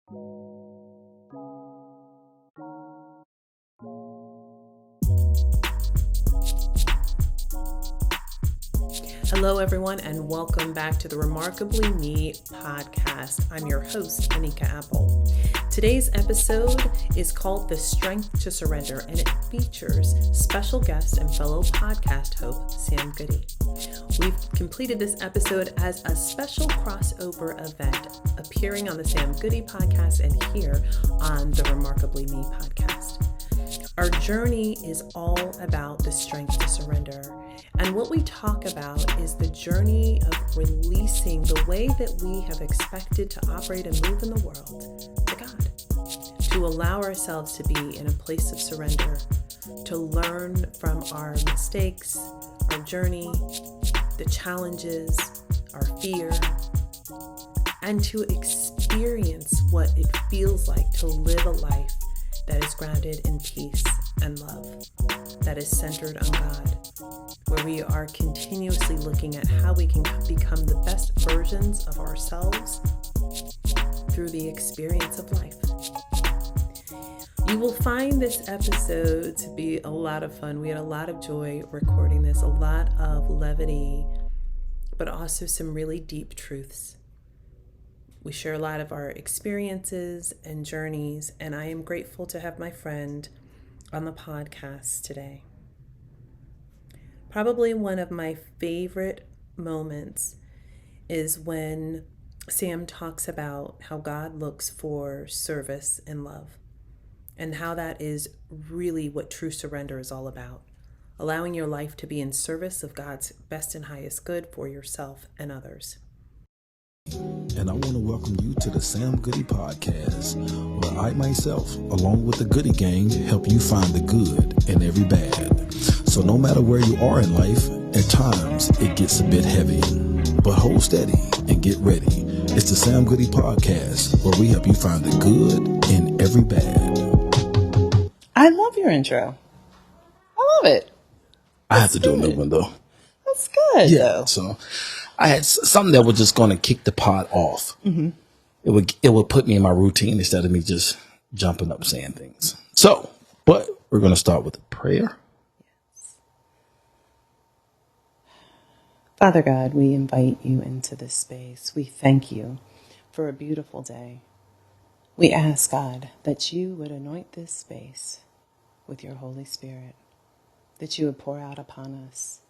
Hello, everyone, and welcome back to the Remarkably Me podcast. I'm your host, Anika Apple. Today's episode is called The Strength to Surrender, and it features special guest and fellow podcast host, Sam Goodie. We've completed this episode as a special crossover event, appearing on the Sam Goodie Podcast and here on the Remarkably Me podcast. Our journey is all about the strength to surrender. And what we talk about is the journey of releasing the way that we have expected to operate and move in the world to God, to allow ourselves to be in a place of surrender, to learn from our mistakes, our journey, the challenges, our fear, and to experience what it feels like to live a life that is grounded in peace and love, that is centered on God, where we are continuously looking at how we can become the best versions of ourselves through the experience of life. You will find this episode to be a lot of fun. We had a lot of joy recording this, a lot of levity, but also some really deep truths. We share a lot of our experiences and journeys, and I am grateful to have my friend on the podcast today. Probably one of my favorite moments is when Sam talks about how God looks for service and love, and how that is really what true surrender is all about. Allowing your life to be in service of God's best and highest good for yourself and others. And I want to welcome you to the Sam Goodie Podcast, where I myself, along with the Goodie Gang, help you find the good in every bad. So no matter where you are in life, at times it gets a bit heavy. But hold steady and get ready. It's the Sam Goodie Podcast, where we help you find the good in every bad. I love your intro. I love it. I have to do another one, though. That's good, though. So I had something that was just going to kick the pot off. Mm-hmm. It would put me in my routine instead of me just jumping up saying things. So, but we're going to start with a prayer. Yes. Father God, we invite you into this space. We thank you for a beautiful day. We ask, God, that you would anoint this space with your Holy Spirit, that you would pour out upon us,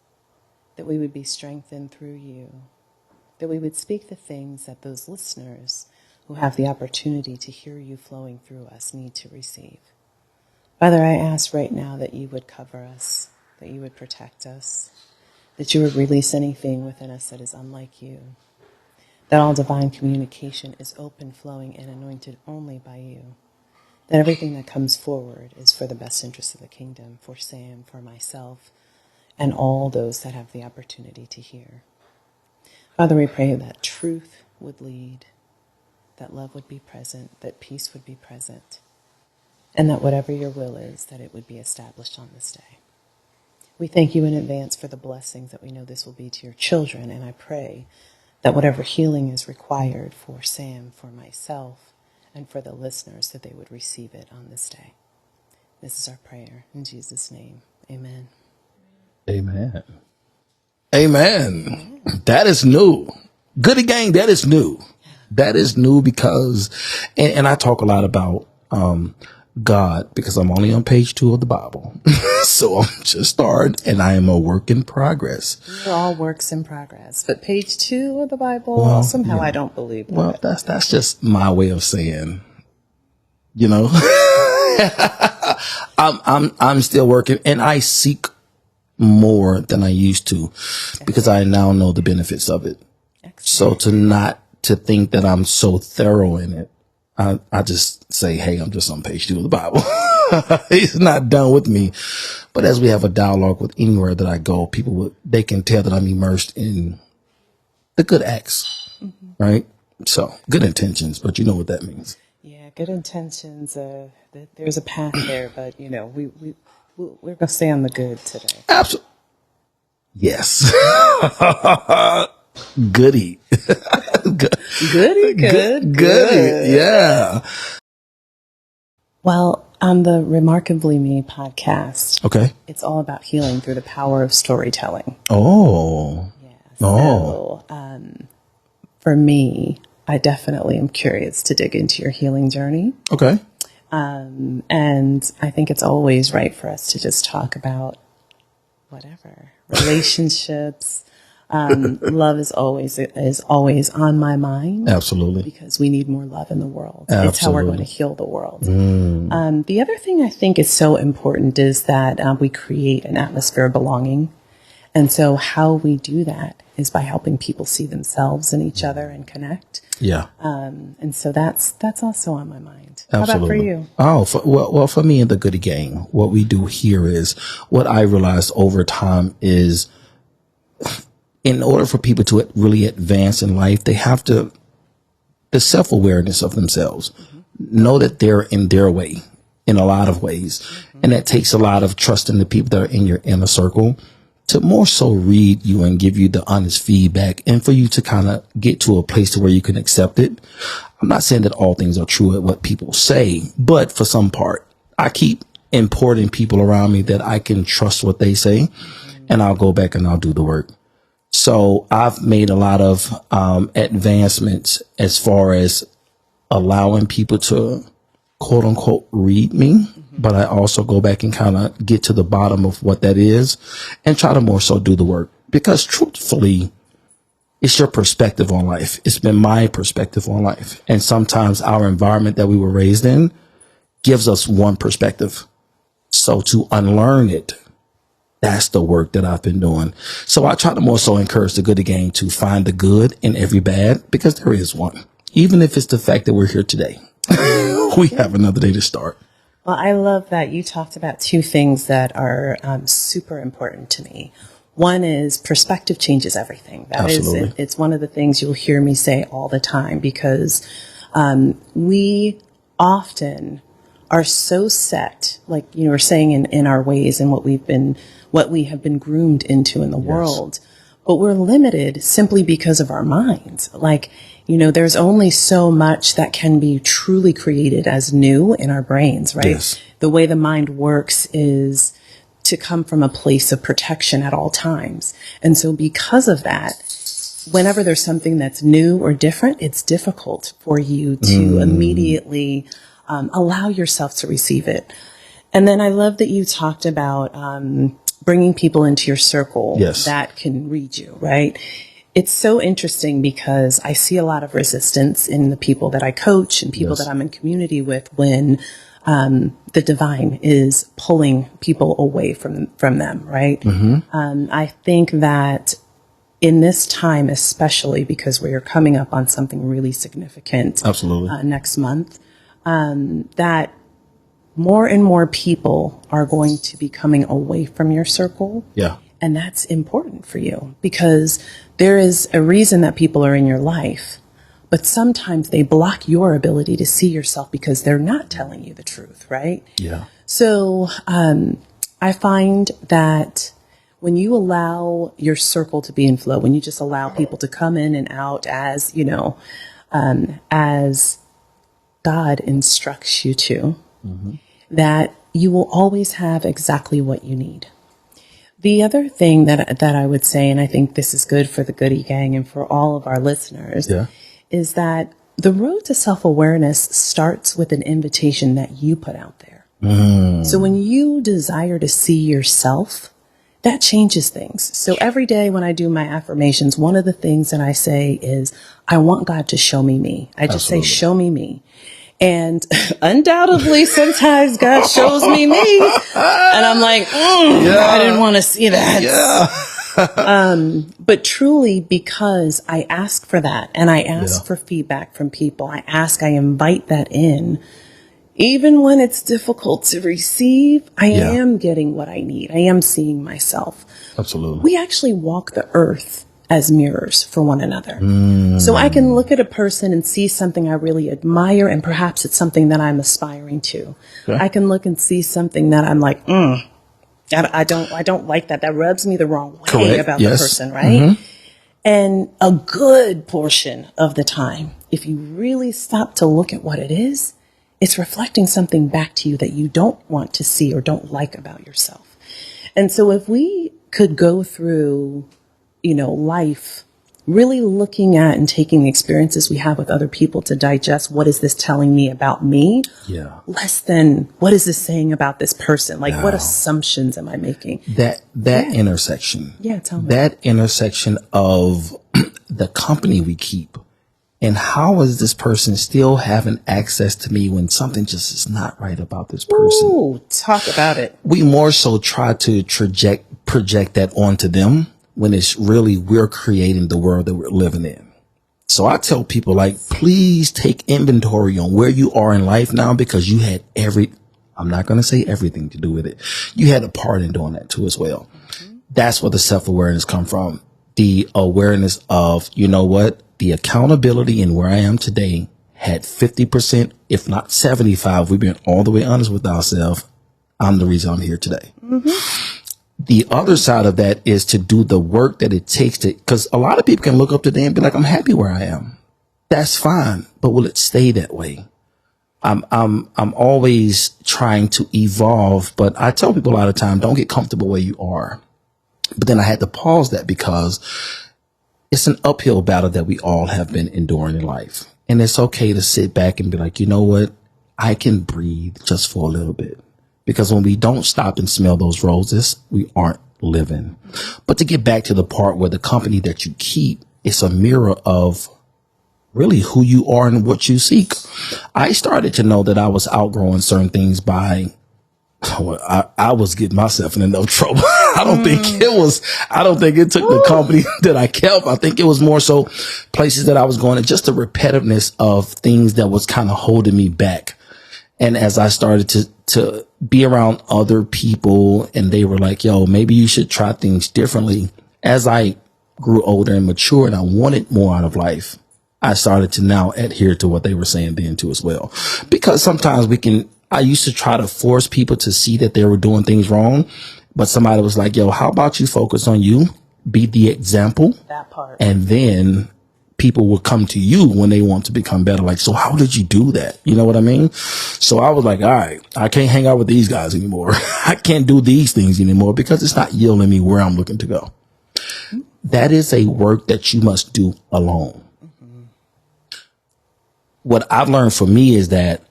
that we would be strengthened through you, that we would speak the things that those listeners who have the opportunity to hear you flowing through us need to receive. Father, I ask right now that you would cover us, that you would protect us, that you would release anything within us that is unlike you, that all divine communication is open, flowing, and anointed only by you, that everything that comes forward is for the best interest of the kingdom, for Sam, for myself, and all those that have the opportunity to hear. Father, we pray that truth would lead, that love would be present, that peace would be present, and that whatever your will is, that it would be established on this day. We thank you in advance for the blessings that we know this will be to your children, and I pray that whatever healing is required for Sam, for myself, and for the listeners, that they would receive it on this day. This is our prayer. In Jesus' name, amen. Amen. Amen. That is new. Goodie Gang, that is new. That is new because, and I talk a lot about God because I'm only on page 2 of the Bible. So I'm just starting and I am a work in progress. We're all works in progress. But page 2 of the Bible, somehow I don't believe that. Well, that's just my way of saying, you know, I'm still working and I seek more than I used to because I now know the benefits of it. Excellent. So to think that I'm so thorough in it, I just say, hey, I'm just on page 2 of the Bible. He's not done with me. But as we have a dialogue with anywhere that I go, they can tell that I'm immersed in the good acts, right? So good intentions, but you know what that means. Yeah, good intentions. There's a path there, but you know, we're going to stay on the good today. Absolutely. Yes. Goodie. Goodie, good. Yeah. Well, on the Remarkably Me podcast, Okay. it's all about healing through the power of storytelling. Oh. So, for me, I definitely am curious to dig into your healing journey. Okay. And I think it's always right for us to just talk about whatever relationships. Love is always on my mind. Absolutely. Because we need more love in the world. Absolutely. It's how we're going to heal the world. The other thing I think is so important is that we create an atmosphere of belonging. And so how we do that is by helping people see themselves in each other and connect. Yeah. And so that's also on my mind. Absolutely. How about for you? Well, for me and the Goodie Gang, what we do here is what I realized over time is in order for people to really advance in life, they have to, the self-awareness of themselves, know that they're in their way in a lot of ways. And that takes a lot of trust in the people that are in your inner circle to more so read you and give you the honest feedback and for you to kind of get to a place to where you can accept it. I'm not saying that all things are true at what people say, but for some part, I keep importing people around me that I can trust what they say, and I'll go back and I'll do the work. So I've made a lot of advancements as far as allowing people to quote unquote read me, but I also go back and kind of get to the bottom of what that is and try to more so do the work, because truthfully, it's your perspective on life. It's been my perspective on life. And sometimes our environment that we were raised in gives us one perspective. So to unlearn it, that's the work that I've been doing. So I try to more so encourage the Goodie Gang to find the good in every bad, because there is one. Even if it's the fact that we're here today, we have another day to start. Well, I love that you talked about two things that are super important to me. One is perspective changes everything. That Absolutely. is, it's one of the things you'll hear me say all the time, because we often are so set, like you were saying, in our ways and what we have been groomed into in the world, but we're limited simply because of our minds. Like, there's only so much that can be truly created as new in our brains, right? Yes. The way the mind works is to come from a place of protection at all times. And so because of that, whenever there's something that's new or different, it's difficult for you to immediately allow yourself to receive it. And then I love that you talked about bringing people into your circle that can read you, right? It's so interesting because I see a lot of resistance in the people that I coach and people that I'm in community with when the divine is pulling people away from them, right? I think that in this time, especially because we are coming up on something really significant next month, that more and more people are going to be coming away from your circle. Yeah. And that's important for you, because there is a reason that people are in your life, but sometimes they block your ability to see yourself because they're not telling you the truth, right? Yeah. So I find that when you allow your circle to be in flow, when you just allow people to come in and out as, as God instructs you to, that you will always have exactly what you need. The other thing that I would say, and I think this is good for the Goodie Gang and for all of our listeners, is that the road to self-awareness starts with an invitation that you put out there. So when you desire to see yourself, that changes things. So every day when I do my affirmations, one of the things that I say is, I want God to show me me. I just say, show me me. And undoubtedly, sometimes God shows me me. And I'm like, I didn't want to see that. But truly, because I ask for that and I ask for feedback from people, I invite that in. Even when it's difficult to receive, I am getting what I need. I am seeing myself. Absolutely. We actually walk the earth as mirrors for one another. So I can look at a person and see something I really admire, and perhaps it's something that I'm aspiring to. I can look and see something that I'm like, I don't like that. That rubs me the wrong way about the person, right? And a good portion of the time, if you really stop to look at what it is, it's reflecting something back to you that you don't want to see or don't like about yourself. And so if we could go through, life really looking at and taking the experiences we have with other people to digest, what is this telling me about me? Yeah. Less than what is this saying about this person? Like, what assumptions am I making? That intersection. Yeah, tell me. That intersection of the company we keep. And how is this person still having access to me when something just is not right about this person? Ooh, talk about it. We more so try to project that onto them when it's really we're creating the world that we're living in. So I tell people, like, please take inventory on where you are in life now, because you had I'm not going to say everything to do with it. You had a part in doing that too as well. Mm-hmm. That's where the self-awareness come from. The awareness of, the accountability in where I am today had 50%, if not 75. We've been all the way honest with ourselves. I'm the reason I'm here today. Mm-hmm. The other side of that is to do the work that it takes because a lot of people can look up today and be like, I'm happy where I am. That's fine. But will it stay that way? I'm always trying to evolve, but I tell people a lot of time, don't get comfortable where you are. But then I had to pause that because it's an uphill battle that we all have been enduring in life. And it's okay to sit back and be like, you know what? I can breathe just for a little bit. Because when we don't stop and smell those roses, we aren't living. But to get back to the part where the company that you keep, it's a mirror of really who you are and what you seek. I started to know that I was outgrowing certain things by, I was getting myself in enough trouble. I don't think it took the company that I kept. I think it was more so places that I was going and just the repetitiveness of things that was kind of holding me back. And as I started to be around other people and they were like, yo, maybe you should try things differently. As I grew older and matured, I wanted more out of life. I started to now adhere to what they were saying then too as well. Because sometimes I used to try to force people to see that they were doing things wrong. But somebody was like, yo, how about you focus on you, be the example. That part. And then people will come to you when they want to become better. Like, so how did you do that? You know what I mean? So I was like, all right, I can't hang out with these guys anymore. I can't do these things anymore because it's not yielding me where I'm looking to go. Mm-hmm. That is a work that you must do alone. Mm-hmm. What I've learned for me is that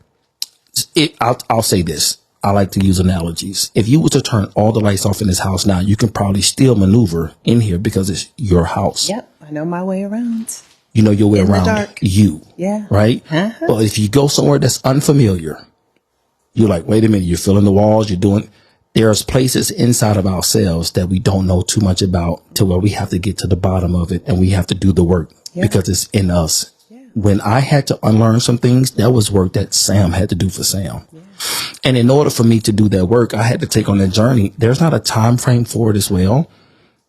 I'll say this. I like to use analogies. If you were to turn all the lights off in this house now, you can probably still maneuver in here because it's your house. Yep. I know my way around. You know your way around you. Yeah. Right? Uh-huh. But if you go somewhere that's unfamiliar, you're like, wait a minute, you're filling the walls, there's places inside of ourselves that we don't know too much about to where we have to get to the bottom of it and we have to do the work because it's in us. Yeah. When I had to unlearn some things, that was work that Sam had to do for Sam. Yeah. And in order for me to do that work, I had to take on that journey. There's not a time frame for it as well,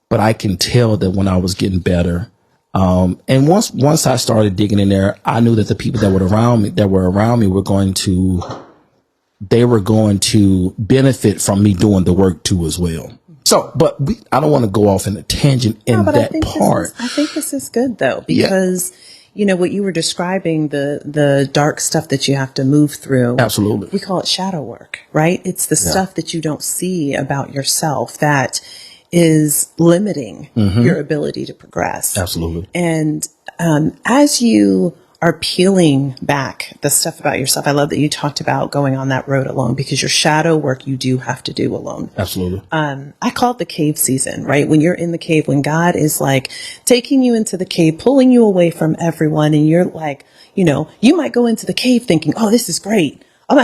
but I can tell that when I was getting better, and once I started digging in there, I knew that the people that were around me were going to benefit from me doing the work too as well. So, but I don't want to go off in a tangent in that part. I think this is good though, because what you were describing, the dark stuff that you have to move through. Absolutely. We call it shadow work, right? It's the stuff that you don't see about yourself that is limiting your ability to progress. Absolutely. And as you are peeling back the stuff about yourself, I love that you talked about going on that road alone, because your shadow work you do have to do alone. Absolutely. I call it the cave season, right? When you're in the cave, when God is like taking you into the cave, pulling you away from everyone, and you're like, you might go into the cave thinking, oh, this is great. I'm gonna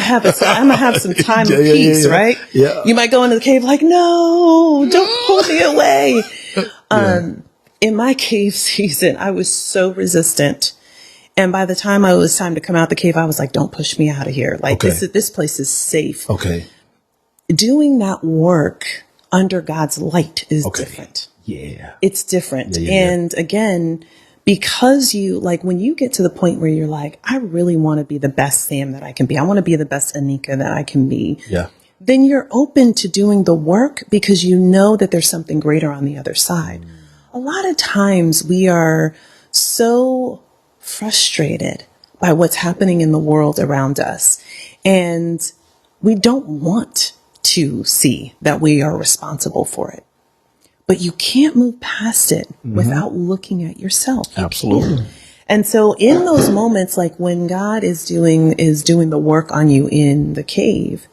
have some time of peace, right? Yeah. You might go into the cave like, no, don't pull me away. In my cave season, I was so resistant. And by the time it was time to come out the cave, I was like, don't push me out of here. Like, this place is safe. Okay. Doing that work under God's light is different. Yeah. It's different. And again, because when you get to the point where you're like, I really want to be the best Sam that I can be. I want to be the best Anika that I can be. Yeah. Then you're open to doing the work because you know that there's something greater on the other side. a lot of times we are so frustrated by what's happening in the world around us. And we don't want to see that we are responsible for it. But you can't move past it without looking at yourself. You Absolutely. can't. And so in those moments, like when God is doing the work on you in the cave,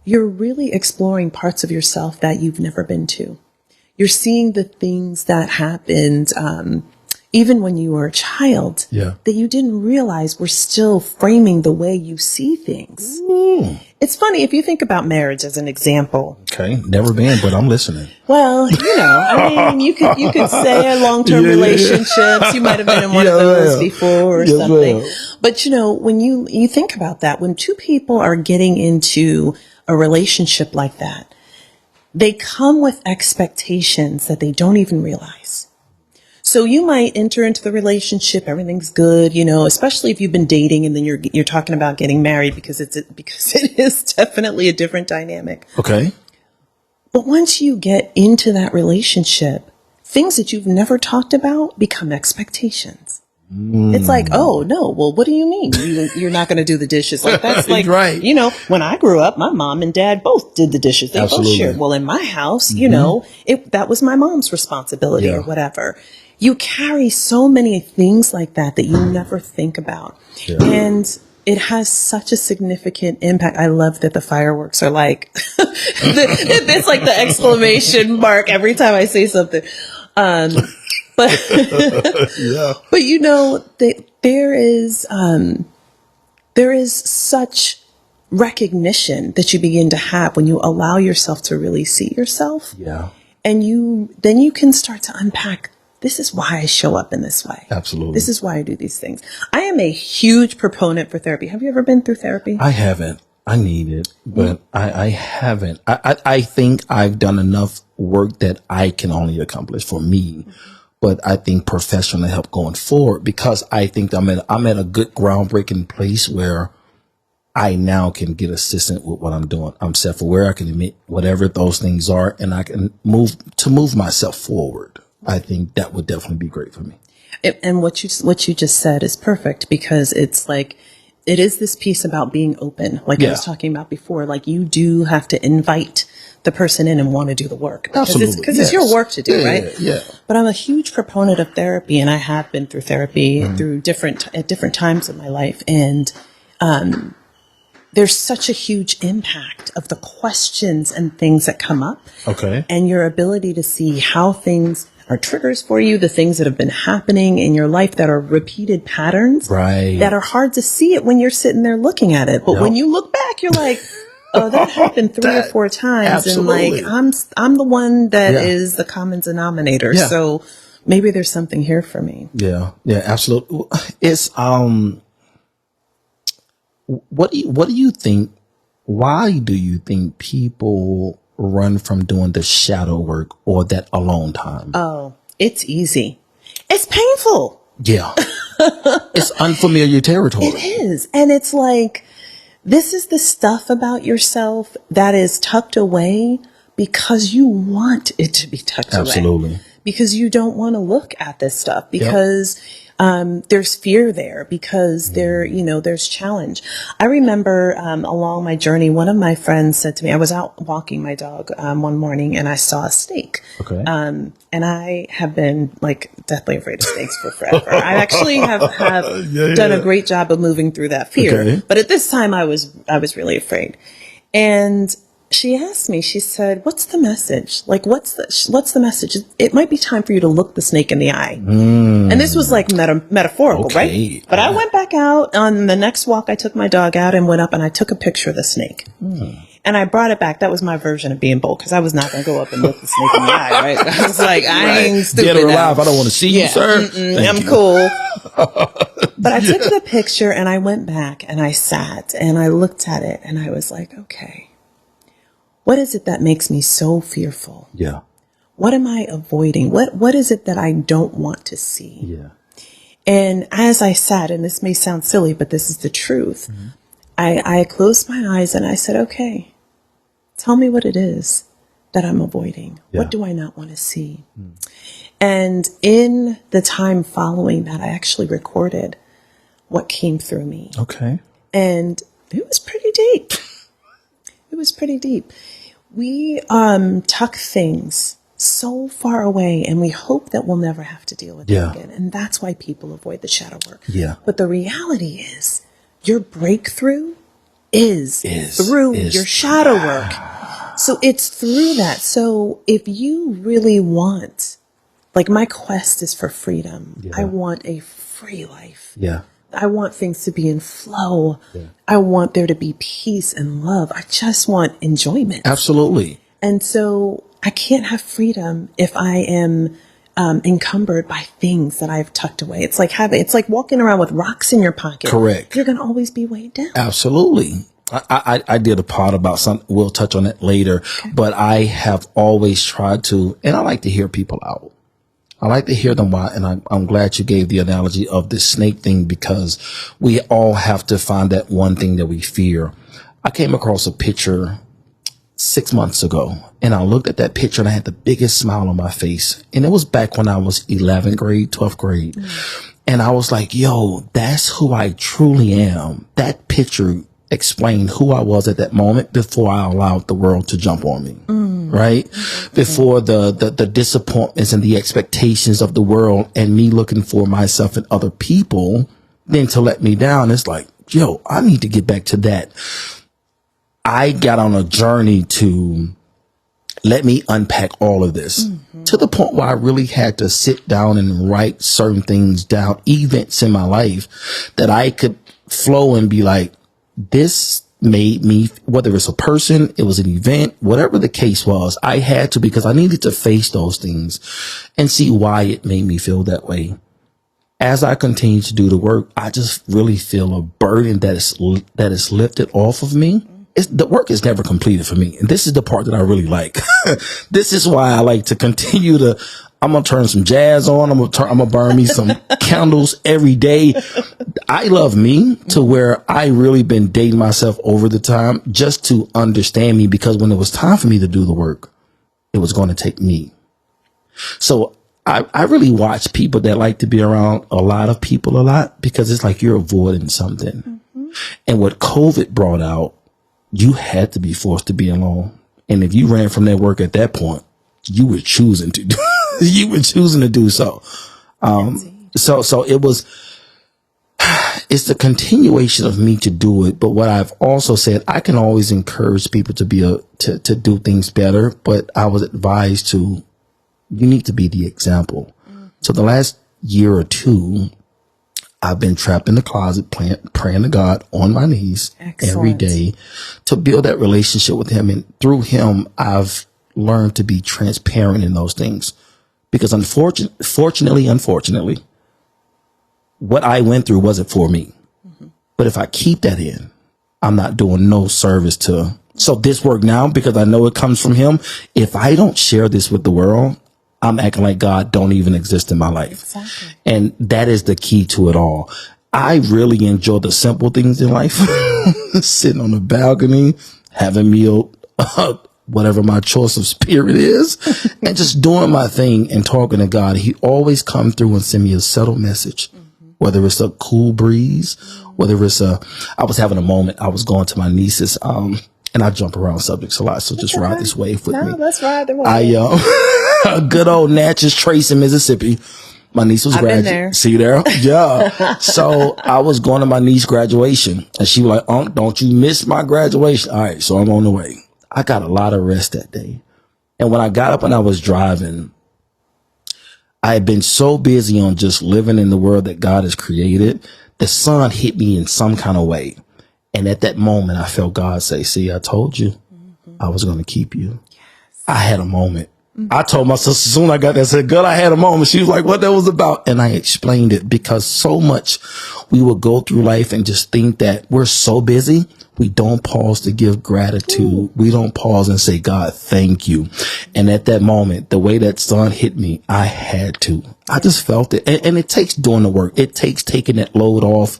you're really exploring parts of yourself that you've never been to. You're seeing the things that happened, even when you were a child, that you didn't realize were still framing the way you see things. It's funny if you think about marriage as an example. Okay, never been, but I'm listening. Well, I mean, you could say long-term relationships. You might have been in one of those before or something. But when you think about that, when two people are getting into a relationship like that, they come with expectations that they don't even realize. So you might enter into the relationship, everything's good, especially if you've been dating and then you're talking about getting married because it is definitely a different dynamic. Okay. But once you get into that relationship, things that you've never talked about become expectations. It's like, oh no, well, what do you mean? You're not going to do the dishes? Like that's like, right. When I grew up, my mom and dad both did the dishes. They both shared. Well, in my house, that was my mom's responsibility or whatever. You carry so many things like that you never think about. And it has such a significant impact. I love that the fireworks are like, it's like the exclamation mark every time I say something. But there is such recognition that you begin to have when you allow yourself to really see yourself. And then you can start to unpack, this is why I show up in this way. Absolutely. This is why I do these things. I am a huge proponent for therapy. Have you ever been through therapy? I haven't. I need it, but I haven't. I think I've done enough work that I can only accomplish for me. But I think professional help going forward, because I think I'm at a good groundbreaking place where I now can get assistance with what I'm doing. I'm self-aware. I can admit whatever those things are, and I can move myself forward. I think that would definitely be great for me. And what you just said is perfect, because it's like, it is this piece about being open. Like I was talking about before, like you do have to invite the person in and want to do the work, because it's your work to do, right? Yeah. But I'm a huge proponent of therapy, and I have been through therapy through at different times of my life. And, there's such a huge impact of the questions and things that come up. Okay. And your ability to see how things are triggers for you, the things that have been happening in your life that are repeated patterns, that are hard to see it when you're sitting there looking at it. But when you look back, you're like, oh, that happened 3 or 4 times. Absolutely. And like, I'm the one that is the common denominator. Yeah. So maybe there's something here for me. Yeah. Yeah, absolutely. It's, what do you think? Why do you think people run from doing the shadow work or that alone time? Oh, it's easy. It's painful. Yeah. It's unfamiliar territory. It is. And it's like, this is the stuff about yourself that is tucked away because you want it to be tucked away. Absolutely. Because you don't want to look at this stuff, because there's fear there, because there's challenge. I remember along my journey, one of my friends said to me, I was out walking my dog one morning and I saw a snake. Okay. And I have been like deathly afraid of snakes for forever. I actually have done a great job of moving through that fear. Okay. But at this time I was really afraid. And she asked me, she said, what's the message? Like, what's the message? It might be time for you to look the snake in the eye. And this was like metaphorical, right? But I went back out on the next walk. I took my dog out and went up and I took a picture of the snake. And I brought it back. That was my version of being bold, because I was not going to go up and look the snake in the eye, right? I was like, I ain't stupid. Dead or alive, I don't want to see you, sir. I'm cool. But I took the picture and I went back and I sat and I looked at it and I was like, okay. What is it that makes me so fearful? Yeah. What am I avoiding? What is it that I don't want to see? Yeah. And as I sat, and this may sound silly, but this is the truth, I closed my eyes and I said, okay, tell me what it is that I'm avoiding. Yeah. What do I not want to see? And in the time following that, I actually recorded what came through me. Okay. And it was pretty deep. It was pretty deep. We tuck things so far away, and we hope that we'll never have to deal with it again. And that's why people avoid the shadow work. Yeah. But the reality is, your breakthrough is through your shadow work. So it's through that. So if you really want, like, my quest is for freedom. I want a free life. Yeah. I want things to be in flow. I want there to be peace and love. I just want enjoyment. Absolutely. And so I can't have freedom if I am encumbered by things that I've tucked away. It's like walking around with rocks in your pocket. Correct. You're going to always be weighed down. Absolutely. I did a pod about something. We'll touch on it later, but I have always tried to, and I like to hear people out. I like to hear them why, and I'm glad you gave the analogy of the snake thing, because we all have to find that one thing that we fear. I came across a picture 6 months ago, and I looked at that picture and I had the biggest smile on my face. And it was back when I was 11th grade, 12th grade. And I was like, yo, that's who I truly am. That picture explained who I was at that moment before I allowed the world to jump on me. Right? Before the disappointments and the expectations of the world and me looking for myself and other people then to let me down. It's like, yo, I need to get back to that. I got on a journey to let me unpack all of this to the point where I really had to sit down and write certain things down, events in my life that I could flow and be like, this made me, whether it's a person, it was an event, whatever the case was, I had to, because I needed to face those things and see why it made me feel that way. As I continue to do the work, I just really feel a burden that is lifted off of me. The work is never completed for me. And this is the part that I really like. This is why I like to continue to, I'm going to turn some jazz on. I'm going to burn me some candles every day. I love me to where I really been dating myself over the time just to understand me, because when it was time for me to do the work, it was going to take me. So I really watch people that like to be around a lot of people a lot, because it's like you're avoiding something. And what COVID brought out, you had to be forced to be alone. And if you ran from that work at that point, you were choosing to do, so. So it was, it's the continuation of me to do it. But what I've also said, I can always encourage people to to do things better, but I was advised to, you need to be the example. So the last year or two, I've been trapped in the closet praying to God on my knees every day to build that relationship with him. And through him, I've learned to be transparent in those things, because unfortunately, what I went through wasn't for me. But if I keep that in, I'm not doing no service to. So this work now, because I know it comes from him. If I don't share this with the world, I'm acting like God don't even exist in my life. Exactly. And that is the key to it all. I really enjoy the simple things in life. Sitting on the balcony, having meal, whatever my choice of spirit is, and just doing my thing and talking to God. He always come through and send me a subtle message, whether it's a cool breeze, whether it's I was having a moment. I was going to my niece's, and I jump around subjects a lot, so just ride this wave with me. Let's ride the wave. Good old Natchez Trace in Mississippi. My niece was graduating. See you there? Yeah. So I was going to my niece's graduation, and she was like, "Unc, don't you miss my graduation." All right, so I'm on the way. I got a lot of rest that day. And when I got up and I was driving, I had been so busy on just living in the world that God has created. The sun hit me in some kind of way. And at that moment, I felt God say, "See, I told you I was going to keep you." Yes. I had a moment. I told my sister as soon as I got there, I said, "Girl, I had a moment." She was like, "What that was about?" And I explained it, because so much we will go through life and just think that we're so busy. We don't pause to give gratitude. Ooh. We don't pause and say, "God, thank you." And at that moment, the way that sun hit me, I had to. I just felt it. And it takes doing the work. It takes taking that load off.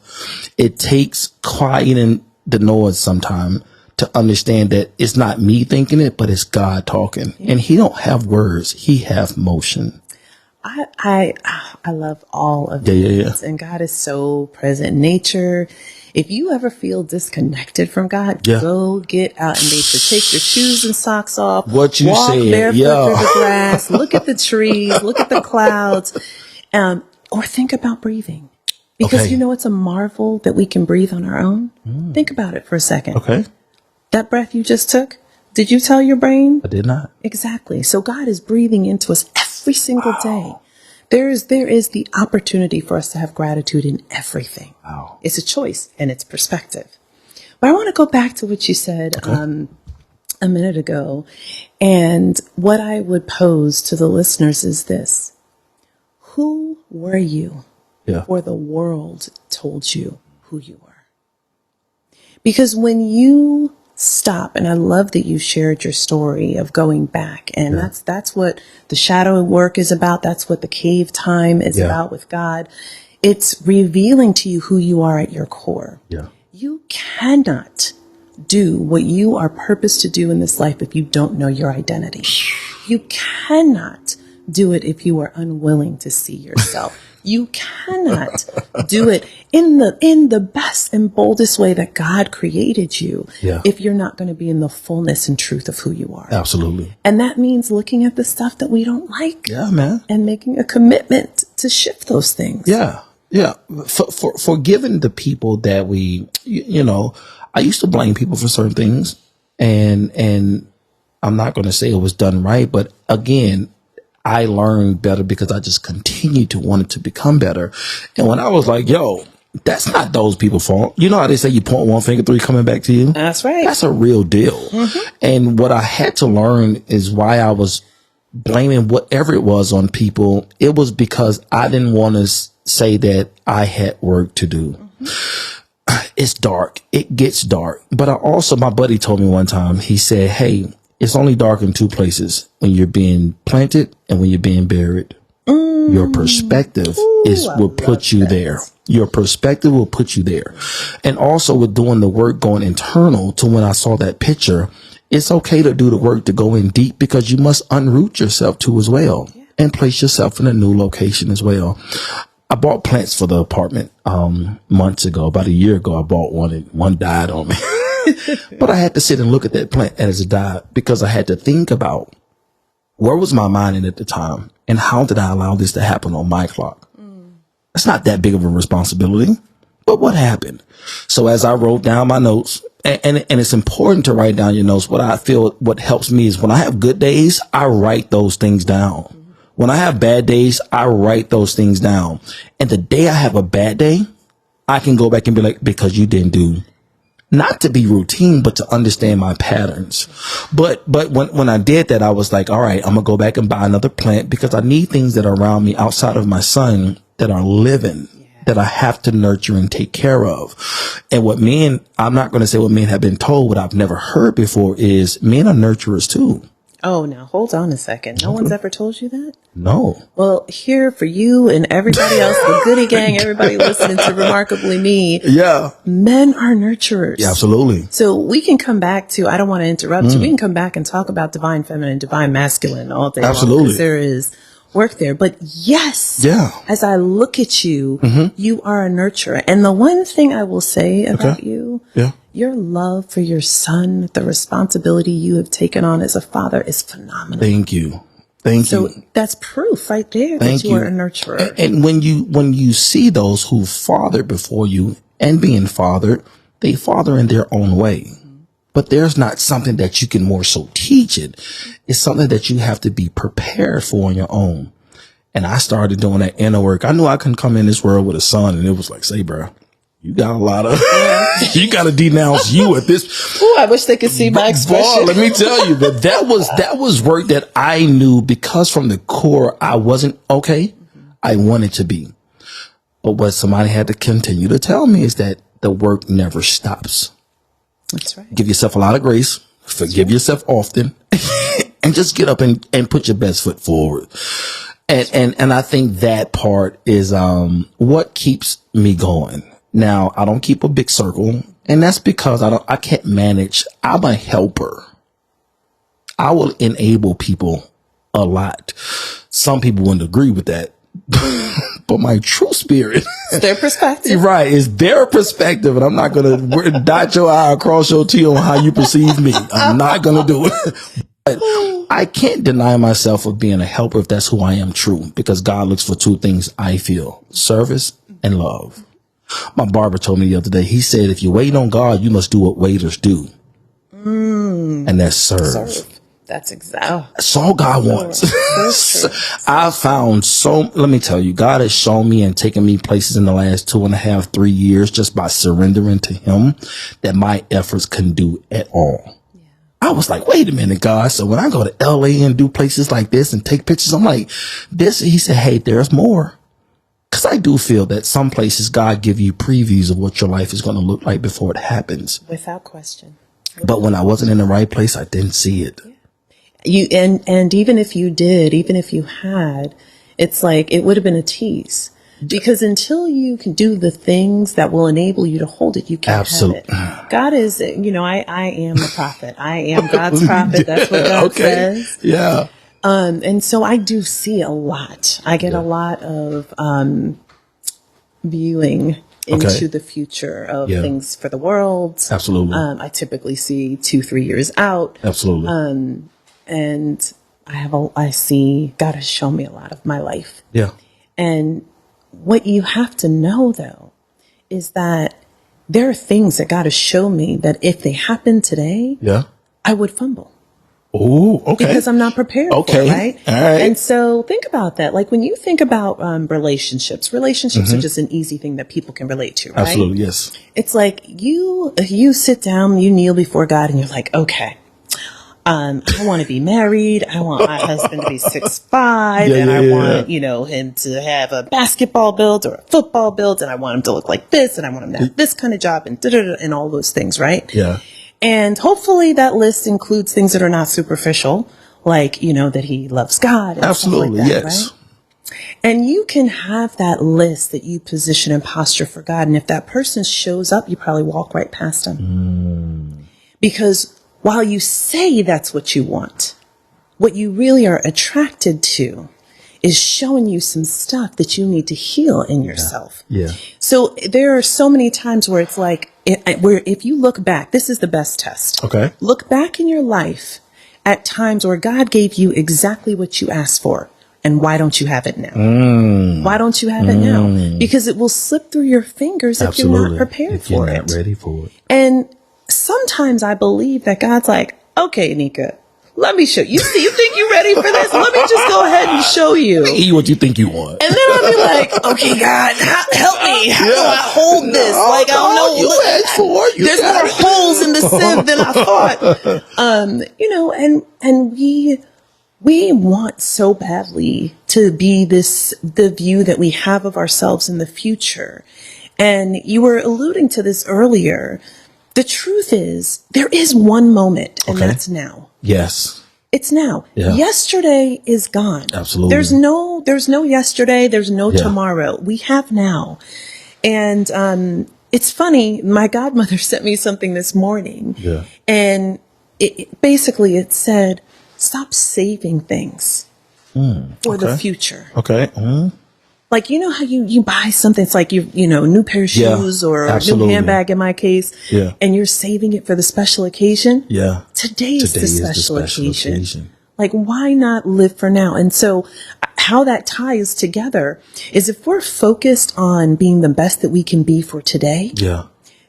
It takes quieting the noise sometimes to understand that it's not me thinking it, but it's God talking. Yeah. And he don't have words. He have motion. I love all of Yeah. these, and God is so present in nature. If you ever feel disconnected from God, go get out in nature. Take your shoes and socks off. What you walk said, barefoot yeah. through the grass. Look at the trees. Look at the clouds. Or think about breathing, because it's a marvel that we can breathe on our own. Think about it for a second. Okay. That breath you just took, did you tell your brain? I did not. Exactly. So God is breathing into us every single day. There is the opportunity for us to have gratitude in everything. Wow. It's a choice and it's perspective. But I want to go back to what you said a minute ago. And what I would pose to the listeners is this. Who were you before the world told you who you were? Because when you stop, and I love that you shared your story of going back, and that's what the shadow work is about. That's what the cave time is about with God. It's revealing to you who you are at your core. Yeah. You cannot do what you are purposed to do in this life if you don't know your identity. You cannot do it if you are unwilling to see yourself. You cannot do it in the best and boldest way that God created you if you're not going to be in the fullness and truth of who you are. Absolutely. And that means looking at the stuff that we don't like. Yeah, man. And making a commitment to shift those things. Yeah. Yeah. For forgiving the people that I used to blame people for certain things, and I'm not going to say it was done right, but again, I learned better because I just continued to want it to become better. And when I was like, yo, that's not those people's fault. You know how they say you point one finger, three coming back to you? That's right. That's a real deal. Mm-hmm. And what I had to learn is why I was blaming whatever it was on people. It was because I didn't want to say that I had work to do. Mm-hmm. It's dark. It gets dark. But my buddy told me one time, he said, hey, it's only dark in two places: when you're being planted and when you're being buried. Your perspective will put you there. Your perspective will put you there. And also with doing the work, going internal to when I saw that picture, it's okay to do the work to go in deep, because you must unroot yourself too as well and place yourself in a new location as well. I bought plants for the apartment months ago. About a year ago, I bought one and one died on me. But I had to sit and look at that plant as it died, because I had to think about where was my mind in at the time and how did I allow this to happen on my clock? It's not that big of a responsibility, but what happened? So as I wrote down my notes, and it's important to write down your notes. What helps me is when I have good days, I write those things down. When I have bad days, I write those things down. And the day I have a bad day, I can go back and be like, because you didn't do, not to be routine, but to understand my patterns. But when I did that, I was like, all right, I'm going to go back and buy another plant, because I need things that are around me outside of my son that are living, that I have to nurture and take care of. And I'm not going to say what men have been told, what I've never heard before is men are nurturers too. Oh, now hold on a second. No one's ever told you that? No. Well, here for you and everybody else, the Goodie Gang, everybody listening to Remarkably Me. Yeah. Men are nurturers. Yeah, absolutely. So we can come back to, I don't want to interrupt you. We can come back and talk about divine feminine, divine masculine all day long. Absolutely. Because there is work there. But yes, as I look at you, you are a nurturer. And the one thing I will say about you, your love for your son, the responsibility you have taken on as a father is phenomenal. Thank you. Thank you. So that's proof right there that you are a nurturer. And when you see those who fathered before you and being fathered, they father in their own way. But there's not something that you can more so teach it. It's something that you have to be prepared for on your own. And I started doing that inner work. I knew I couldn't come in this world with a son, and it was like, say, bro, you got a lot of, you got to denounce you at this. Oh, I wish they could see my expression. Boy, let me tell you, but that was work that I knew, because from the core, I wasn't okay. I wanted to be. But what somebody had to continue to tell me is that the work never stops. That's right. Give yourself a lot of grace. Forgive yourself often. And just get up and put your best foot forward. And I think that part is what keeps me going. Now, I don't keep a big circle, and that's because I can't manage. I'm a helper. I will enable people a lot. Some people wouldn't agree with that. But my true spirit, it's their perspective. Right, it's their perspective, and I'm not going to dot your I or cross your T on how you perceive me. I'm not going to do it. But I can't deny myself of being a helper if that's who I am true, because God looks for two things, I feel: service and love. My barber told me the other day, he said, if you wait on God, you must do what waiters do. And that's serve. That's exactly. That's all God wants. I found let me tell you, God has shown me and taken me places in the last 2.5, 3 years just by surrendering to him that my efforts couldn't do at all. Yeah. I was like, wait a minute, God. So when I go to LA and do places like this and take pictures, I'm like, this, he said, hey, there's more. Cause I do feel that some places God give you previews of what your life is going to look like before it happens. Without question. But when I wasn't in the right place, I didn't see it. And even if you did, even if you had, it's like it would have been a tease, because until you can do the things that will enable you to hold it, you can't have it. God is, I am the prophet. I am God's prophet. That's what God says. Yeah. And so I do see a lot. I get a lot of viewing into the future of things for the world. Absolutely. I typically see 2-3 years out. Absolutely. And I see God has shown me a lot of my life. Yeah. And what you have to know, though, is that there are things that God has shown me that if they happen today, I would fumble. Oh, okay. Because I'm not prepared for it, right? All right. And so think about that. Like when you think about relationships are just an easy thing that people can relate to, right? Absolutely, yes. It's like you sit down, you kneel before God, and you're like, okay, I want to be married. I want my husband to be 6'5", and I want, him to have a basketball build or a football build, and I want him to look like this, and I want him to have this kind of job, and and all those things, right? Yeah. And hopefully that list includes things that are not superficial, like, that he loves God. And absolutely, stuff like that, yes. Right? And you can have that list that you position and posture for God. And if that person shows up, you probably walk right past them. Because while you say that's what you want, what you really are attracted to is showing you some stuff that you need to heal in yourself. Yeah. So there are so many times where it's like, where if you look back, this is the best test. Okay. Look back in your life at times where God gave you exactly what you asked for. And why don't you have it now? Why don't you have it now? Because it will slip through your fingers if you're not prepared for it. If you're not ready for it. And sometimes I believe that God's like, okay, Anika, let me show you. You think you're ready for this? Let me just go ahead and show you. Eat what you think you want. And then I'll be like, okay, God, help me. How do I hold this? I don't know. You asked for it. There's more holes in the sieve than I thought. And we want so badly to be the view that we have of ourselves in the future. And you were alluding to this earlier. The truth is, there is one moment, and that's now. Yes. It's now. Yeah. Yesterday is gone. Absolutely. There's no yesterday. There's no tomorrow. We have now. And it's funny. My godmother sent me something this morning. Yeah. And it said, stop saving things for the future. Okay. Like, how you buy something, it's like, new pair of shoes or a new handbag in my case, and you're saving it for the special occasion. Yeah. Today is the special occasion. Like, why not live for now? And so how that ties together is if we're focused on being the best that we can be for today,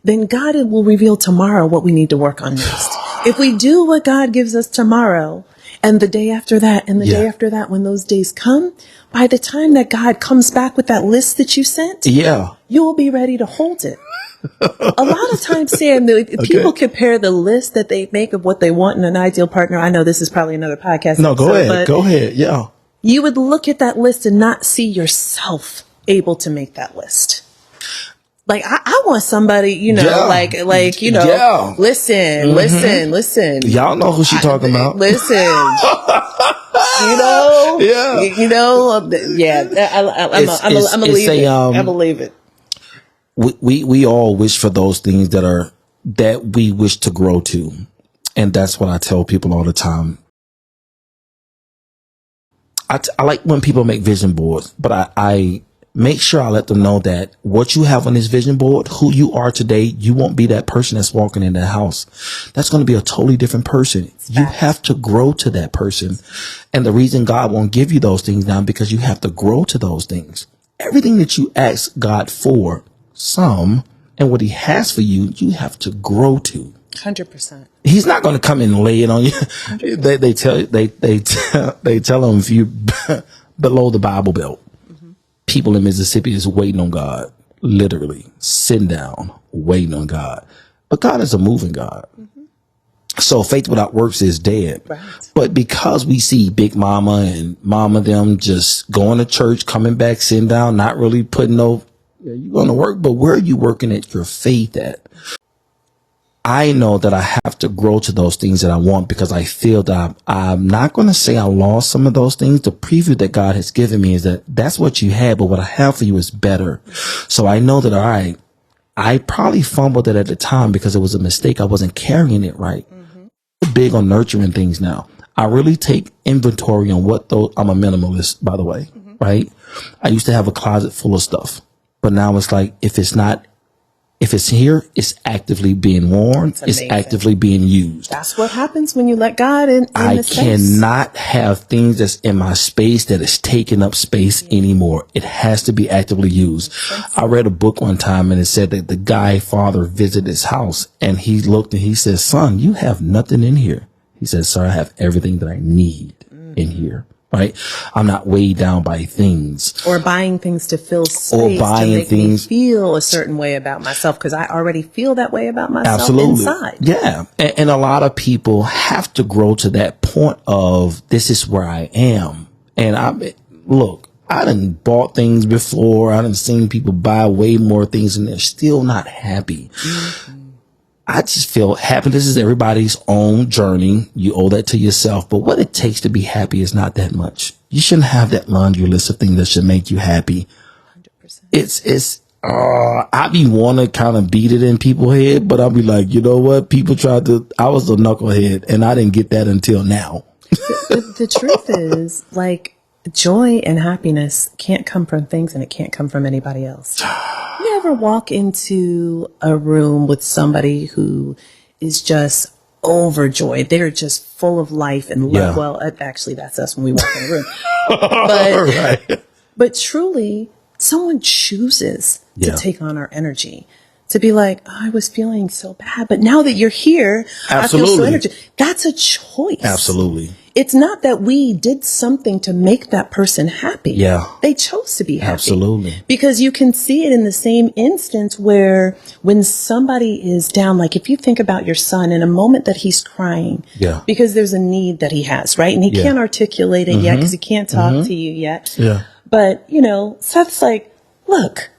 then God will reveal tomorrow what we need to work on next. If we do what God gives us tomorrow, and the day after that, and the day after that, when those days come, by the time that God comes back with that list that you sent, you will be ready to hold it. A lot of times, Sam, people compare the list that they make of what they want in an ideal partner. I know this is probably another podcast. No, go ahead. Yeah. You would look at that list and not see yourself able to make that list. Like, I want somebody, listen. Y'all know who she talking about. Listen, I'm gonna leave it. We all wish for those things that we wish to grow to. And that's what I tell people all the time. I like when people make vision boards, but I make sure I let them know that what you have on this vision board, who you are today, you won't be that person that's walking in that house. That's going to be a totally different person. You have to grow to that person. And the reason God won't give you those things now, because you have to grow to those things. Everything that you ask God for, and what he has for you, you have to grow to. 100%. He's not going to come and lay it on you. They tell them if you below the Bible Belt, people in Mississippi is waiting on God, literally sitting down, waiting on God. But God is a moving God. So faith without works is dead. Right. But because we see Big Mama and Mama them just going to church, coming back, sitting down, not really putting you're going to work, but where are you working at your faith at? I know that I have to grow to those things that I want, because I feel that I'm not going to say I lost some of those things. The preview that God has given me is that that's what you had, but what I have for you is better. So I know that, all right, I probably fumbled it at the time because it was a mistake. I wasn't carrying it right. I'm big on nurturing things now. I really take inventory on I'm a minimalist, by the way, right? I used to have a closet full of stuff, but now it's like, if it's here, it's actively being worn. It's actively being used. That's what happens when you let God in I the space. Cannot have things that's in my space that is taking up space anymore. It has to be actively used. I read a book one time, and it said that the guy father visited his house, and he looked and he said, "Son, you have nothing in here." He said, "Sir, I have everything that I need in here." Right? I'm not weighed down by things. Or buying things to fill space, to make me feel a certain way about myself, because I already feel that way about myself inside. Yeah. And a lot of people have to grow to that point of, this is where I am. And I done bought things before. I done seen people buy way more things and they're still not happy. I just feel happiness is everybody's own journey. You owe that to yourself. But what it takes to be happy is not that much. You shouldn't have that laundry list of things that should make you happy. 100%. I be want to kind of beat it in people's head, but I'll be like, you know what? I was a knucklehead, and I didn't get that until now. The truth is, like, joy and happiness can't come from things, and it can't come from anybody else. You ever walk into a room with somebody who is just overjoyed? They're just full of life and love. Yeah. Well, actually, that's us when we walk in a room. But truly, someone chooses to take on our energy. To be like, I was feeling so bad, but now that you're here, Absolutely. I feel so energetic. That's a choice. Absolutely. It's not that we did something to make that person happy. Yeah. They chose to be happy. Absolutely. Because you can see it in the same instance where when somebody is down, like if you think about your son in a moment that he's crying, because there's a need that he has, right? And he can't articulate it yet because he can't talk to you yet. Yeah. But, Seth's like, look,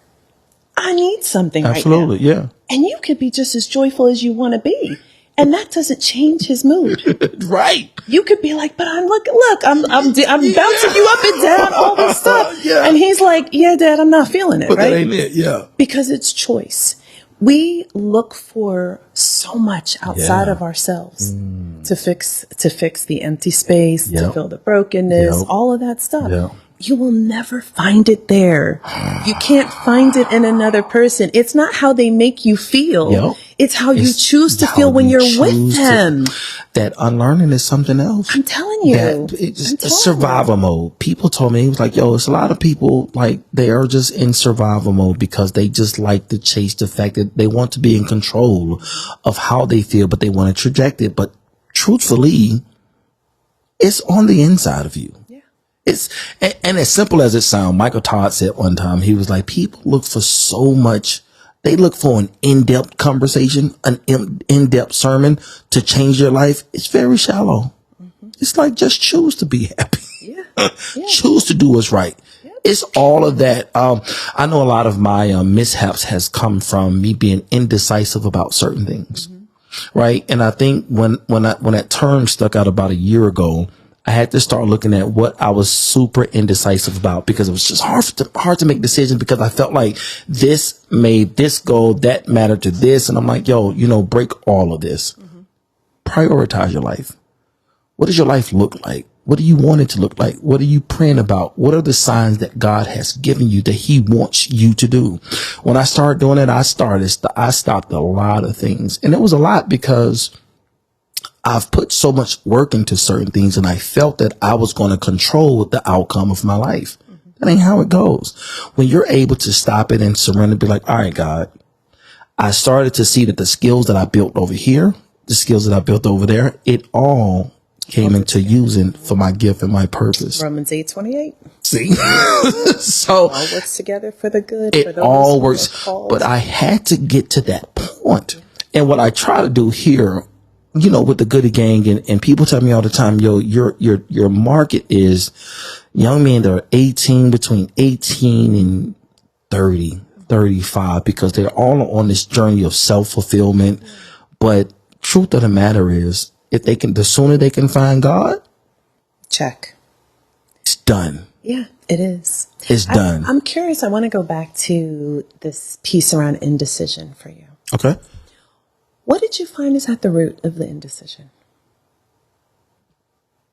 I need something right now. Absolutely, yeah. And you could be just as joyful as you want to be. And that doesn't change his mood. Right. You could be like, but I'm bouncing you up and down, all this stuff. Yeah. And he's like, yeah, Dad, I'm not feeling it, but right? That ain't it, yeah. Because it's choice. We look for so much outside of ourselves to fix the empty space, to fill the brokenness, all of that stuff. Yeah. You will never find it there. You can't find it in another person. It's not how they make you feel. It's how you choose to feel when you're with them. That unlearning is something else. I'm telling you. It's survival mode. People told me, it was like, it's a lot of people, like, they are just in survival mode because they just like to chase the fact that they want to be in control of how they feel, but they want to project it. But truthfully, it's on the inside of you. And as simple as it sounds, Michael Todd said one time, he was like, people look for so much. They look for an in-depth conversation, an in-depth sermon to change their life. It's very shallow. It's like, just choose to be happy. Choose to do what's right. It's all of that. I know a lot of my mishaps has come from me being indecisive about certain things. Right. And I think when that term stuck out about a year ago, I had to start looking at what I was super indecisive about, because it was just hard to make decisions, because I felt like this made this go, that mattered to this. And I'm like, break all of this. Prioritize your life. What does your life look like? What do you want it to look like? What are you praying about? What are the signs that God has given you that he wants you to do? When I started doing it, I stopped a lot of things. And it was a lot because I've put so much work into certain things and I felt that I was going to control the outcome of my life. That ain't how it goes. When you're able to stop it and surrender, be like, all right, God, I started to see that the skills that I built over here, the skills that I built over there, it all came into using for my gift and my purpose. Romans 8:28. See? So all works together for the good. It all works. But I had to get to that point. And what I try to do here, you know, with the Goodie Gang, and people tell me all the time, yo, your market is young men that are between 18 and 30, 35, because they're all on this journey of self-fulfillment. But truth of the matter is, if they can, the sooner they can find God, check. It's done. Yeah, it is. It's done. I'm curious. I want to go back to this piece around indecision for you. Okay. What did you find is at the root of the indecision?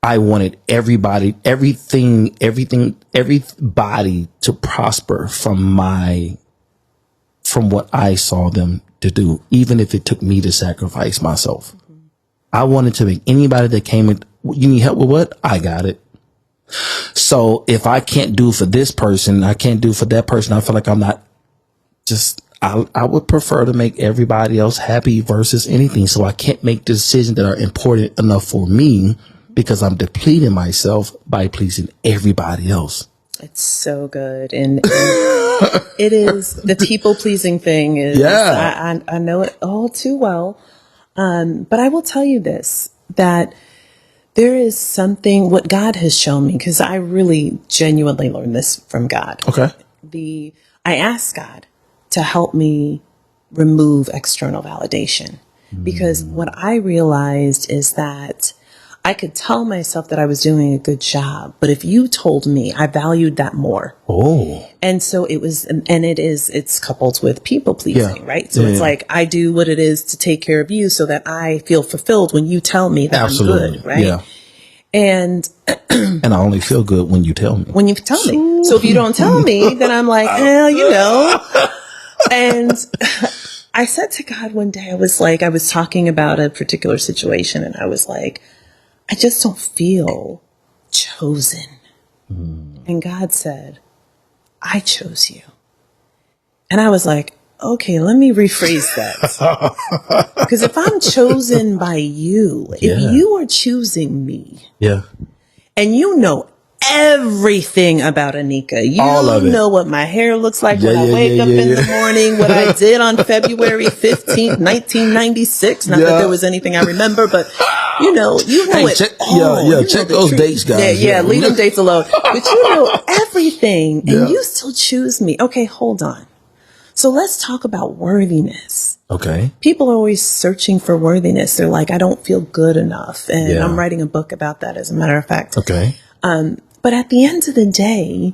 I wanted everybody to prosper from what I saw them to do, even if it took me to sacrifice myself. I wanted to make anybody that came in, you need help with what? I got it. So if I can't do for this person, I can't do for that person, I feel like I'm not I would prefer to make everybody else happy versus anything. So I can't make decisions that are important enough for me because I'm depleting myself by pleasing everybody else. It's so good. And it is the people pleasing thing is, I know it all too well. But I will tell you this, that there is something, what God has shown me, because I really genuinely learned this from God. Okay. I asked God to help me remove external validation, because what I realized is that I could tell myself that I was doing a good job, but if you told me, I valued that more. Oh. And so it's coupled with people pleasing, right? So it's like, I do what it is to take care of you so that I feel fulfilled when you tell me that I'm good, right? Yeah. And I only feel good when you tell me. When you tell me. So if you don't tell me, then I'm like, you know. And I said to God one day, I was talking about a particular situation and I was like, I just don't feel chosen. And God said, I chose you. And I was like, okay, let me rephrase that. Because if I'm chosen by you, if you are choosing me, and you know everything about Anika, you know what my hair looks like when I wake up in the morning, what I did on February 15th, 1996. Not that there was anything I remember, but you know it. Check those dates, guys. Leave them dates alone. But you know everything, and you still choose me. Okay, hold on. So let's talk about worthiness. Okay. People are always searching for worthiness. They're like, I don't feel good enough. And I'm writing a book about that, as a matter of fact. Okay. But at the end of the day,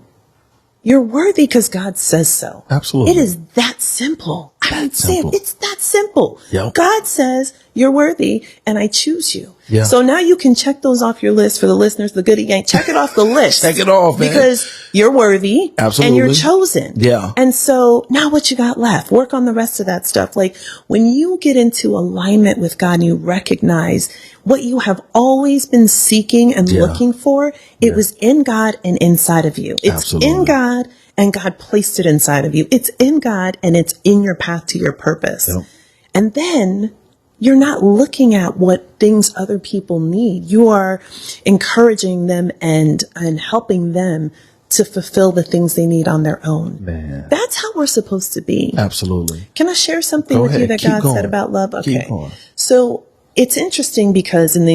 you're worthy because God says so. Absolutely. It is that simple. It's that simple. Yep. God says you're worthy and I choose you. Yeah. So now you can check those off your list for the listeners, the Goodie Gang. Check it off the list. Check it off, man. Because you're worthy. Absolutely. And you're chosen. Yeah. And so now what you got left? Work on the rest of that stuff. Like when you get into alignment with God and you recognize what you have always been seeking and looking for, it was in God and inside of you. It's in God and God placed it inside of you. It's in God and it's in your path to your purpose. Yep. And then you're not looking at what things other people need. You are encouraging them and helping them to fulfill the things they need on their own. Man. That's how we're supposed to be. Absolutely. Can I share something with you that God said about love? Okay. Keep going. So it's interesting because in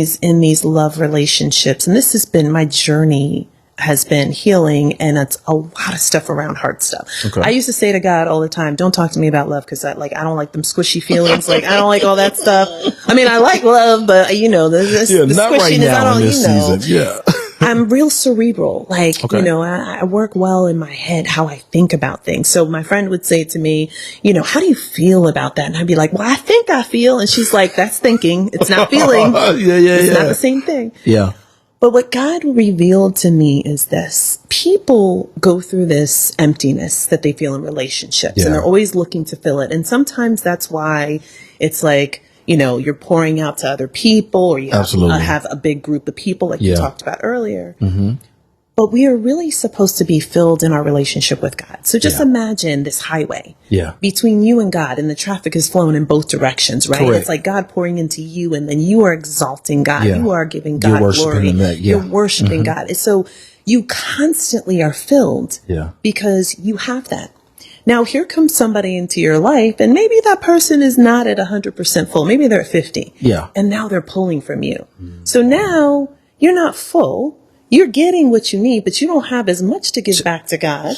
these love relationships, and this has been my journey, has been healing, and it's a lot of stuff around hard stuff. Okay. I used to say to God all the time, don't talk to me about love because I don't like them squishy feelings. Like I don't like all that stuff. I mean, I like love, but the squishiness, right now, I don't, in this season. Yeah. I'm real cerebral. I work well in my head how I think about things. So my friend would say to me, how do you feel about that? And I'd be like, well, I think I feel. And she's like, that's thinking. It's not feeling. It's not the same thing. Yeah. But what God revealed to me is this. People go through this emptiness that they feel in relationships, and they're always looking to fill it. And sometimes that's why it's like, you know, you're pouring out to other people, or you have a big group of people like you talked about earlier. Mm-hmm. But we are really supposed to be filled in our relationship with God. So just imagine this highway between you and God, and the traffic is flowing in both directions, right? Correct. It's like God pouring into you, and then you are exalting God. Yeah. You are giving God glory. You're worshiping God. And so you constantly are filled because you have that. Now, here comes somebody into your life, and maybe that person is not at 100% full. Maybe they're at 50. Yeah. And now they're pulling from you. So now you're not full. You're getting what you need, but you don't have as much to give back to God,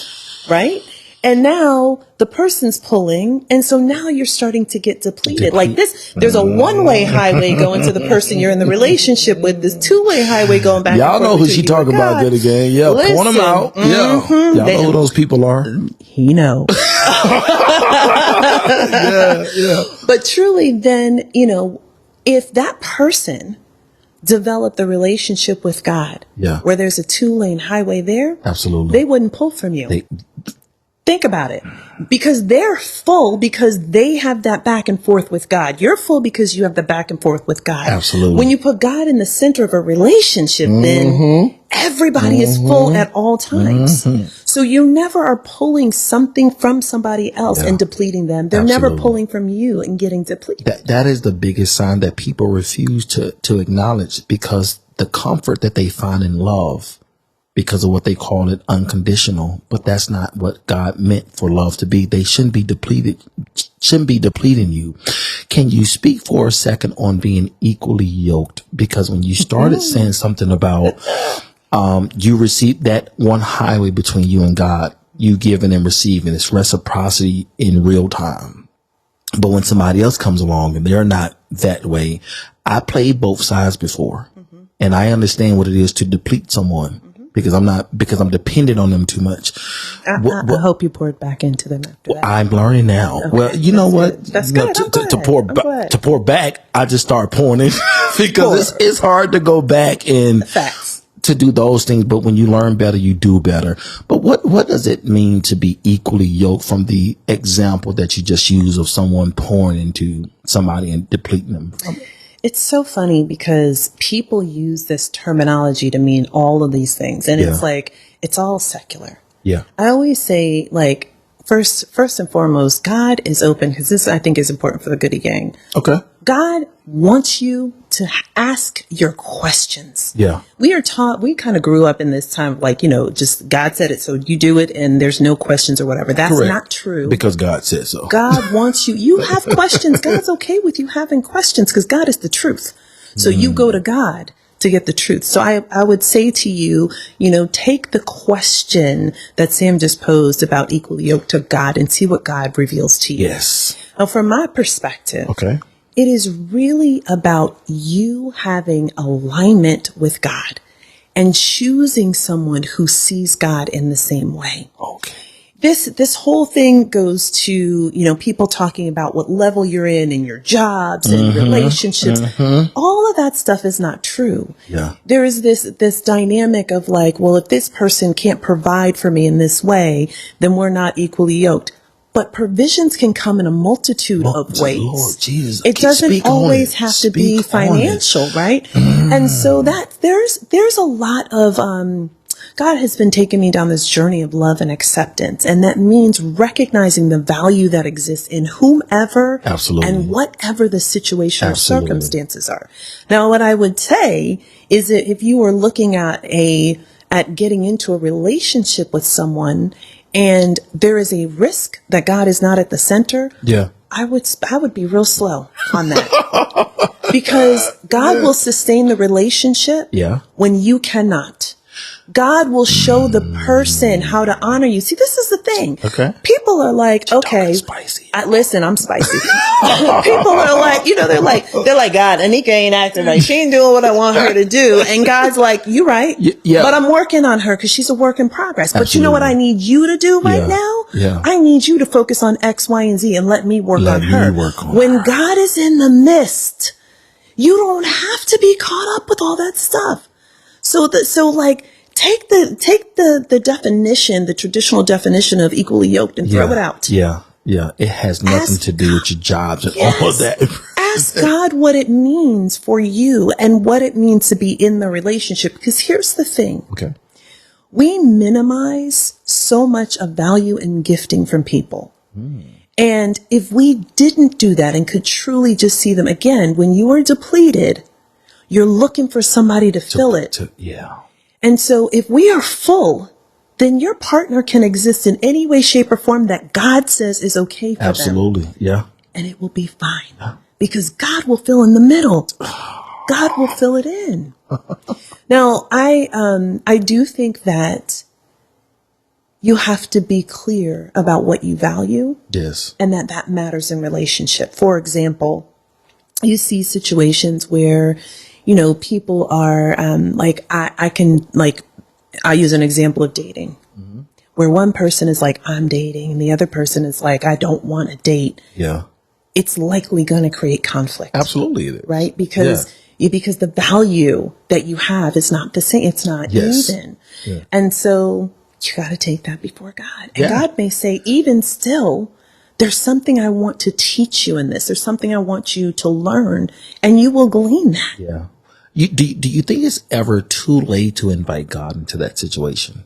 right? And now the person's pulling, and so now you're starting to get depleted. Like this, there's a one-way highway going to the person you're in the relationship with. This two-way highway going back. Y'all know who she talking about, good again. Yeah, point them out. Yeah, y'all know who those people are. He knows. But truly, then, you know, if that person develop the relationship with God, where there's a 2-lane highway there, absolutely, they wouldn't pull from you. Think about it. Because they're full because they have that back and forth with God. You're full because you have the back and forth with God. Absolutely. When you put God in the center of a relationship, then everybody is full at all times. So you never are pulling something from somebody else and depleting them. They're never pulling from you and getting depleted. That is the biggest sign that people refuse to acknowledge, because the comfort that they find in love, because of what they call it unconditional, but that's not what God meant for love to be. They shouldn't be depleting you. Can you speak for a second on being equally yoked? Because when you started saying something about you received that one highway between you and God, you giving and receiving, it's reciprocity in real time. But when somebody else comes along and they're not that way, I played both sides before, and I understand what it is to deplete someone. Because I'm dependent on them too much. I hope you poured back into them after that. I'm learning now. Okay, well, you know what? Good. That's good. To pour back, I just start pouring in because it's hard to go back and to do those things. But when you learn better, you do better. But what does it mean to be equally yoked from the example that you just used of someone pouring into somebody and depleting them? It's so funny because people use this terminology to mean all of these things. And it's like, it's all secular. Yeah. I always say, like, first and foremost, God is open, because this, I think, is important for the Goodie Gang. Okay. God wants you to ask your questions. Yeah. We are taught, we kind of grew up in this time, like, you know, just God said it, so you do it, and there's no questions or whatever. That's not true. Because God said so. God wants you have questions. God's okay with you having questions because God is the truth. So you go to God to get the truth. So I would say to you, you know, take the question that Sam just posed about equally yoked to God and see what God reveals to you. Yes. Now, from my perspective, it is really about you having alignment with God and choosing someone who sees God in the same way. Okay. This whole thing goes to, you know, people talking about what level you're in your jobs and relationships. All of that stuff is not true. Yeah. There is this dynamic of like, well, if this person can't provide for me in this way, then we're not equally yoked. But provisions can come in a multitude of ways. Lord Jesus, it doesn't always have to be financial, right? And so that there's a lot of God has been taking me down this journey of love and acceptance. And that means recognizing the value that exists in whomever and whatever the situation or circumstances are. Now, what I would say is that if you are looking at getting into a relationship with someone and there is a risk that God is not at the center, I would be real slow on that. Because God will sustain the relationship when you cannot. God will show the person how to honor you. See, this is the thing. Okay. People are like, okay, listen, I'm spicy. People are like, you know, they're like, God, Anika ain't acting right. She ain't doing what I want her to do. And God's like, you right. Yeah. But I'm working on her because she's a work in progress. But you know what I need you to do right now? Yeah. I need you to focus on X, Y, and Z and let me work on her. When God is in the midst, you don't have to be caught up with all that stuff. So like take the definition, the traditional definition of equally yoked and throw it out. Yeah. It has nothing to do with your jobs and all of that. Ask God what it means for you and what it means to be in the relationship. Because here's the thing. Okay. We minimize so much of value and gifting from people. And if we didn't do that and could truly just see them again, when you are depleted, you're looking for somebody to fill it. And so if we are full, then your partner can exist in any way, shape, or form that God says is okay for Absolutely. them. Yeah. And it will be fine because God will fill in the middle. God will fill it in. Now, I do think that you have to be clear about what you value. Yes. And that matters in relationship. For example, you see situations where, people are like, I use an example of dating where one person is like, I'm dating, and the other person is like, I don't want to date. Yeah. It's likely going to create conflict. Absolutely it is. Right? Because the value that you have is not the same. It's not even. Yeah. And so you got to take that before God. And God may say, even still, there's something I want to teach you in this. There's something I want you to learn, and you will glean that. Yeah. Do you think it's ever too late to invite God into that situation?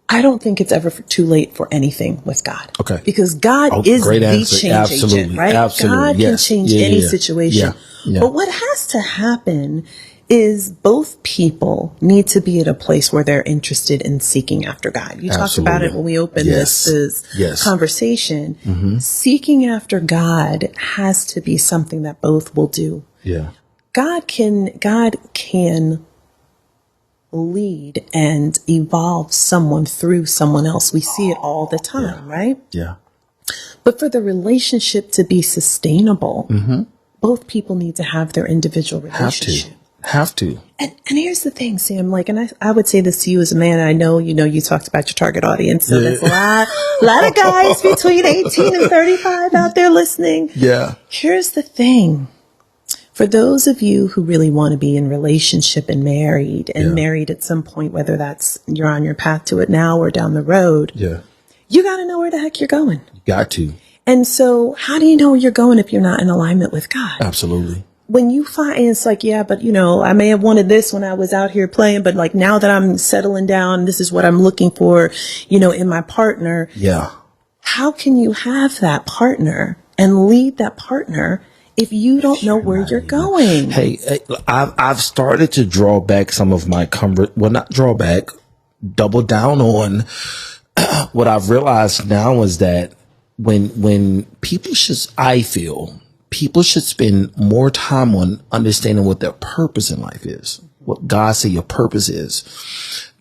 I don't think it's ever too late for anything with God. Okay. Because God is the change agent, right? Absolutely. God can change any situation. Yeah. But what has to happen is both people need to be at a place where they're interested in seeking after God. You talked about it when we opened this conversation. Mm-hmm. Seeking after God has to be something that both will do. Yeah. God can lead and evolve someone through someone else. We see it all the time, right? Yeah. But for the relationship to be sustainable, both people need to have their individual relationship. Have to. And here's the thing, Sam, and I would say this to you as a man. I know, you talked about your target audience. So there's a lot of guys between 18 and 35 out there listening. Yeah. Here's the thing. For those of you who really want to be in relationship and married at some point, whether that's you're on your path to it now or down the road, you got to know where the heck you're going. You got to. And so how do you know where you're going if you're not in alignment with God? Absolutely. When you find it's like, but I may have wanted this when I was out here playing, but like now that I'm settling down, this is what I'm looking for, in my partner. Yeah. How can you have that partner and lead that partner if you don't know where you're going? Hey, I've started to draw back some of my not draw back, double down on what I've realized now is that when people people should spend more time on understanding what their purpose in life is, what God said your purpose is.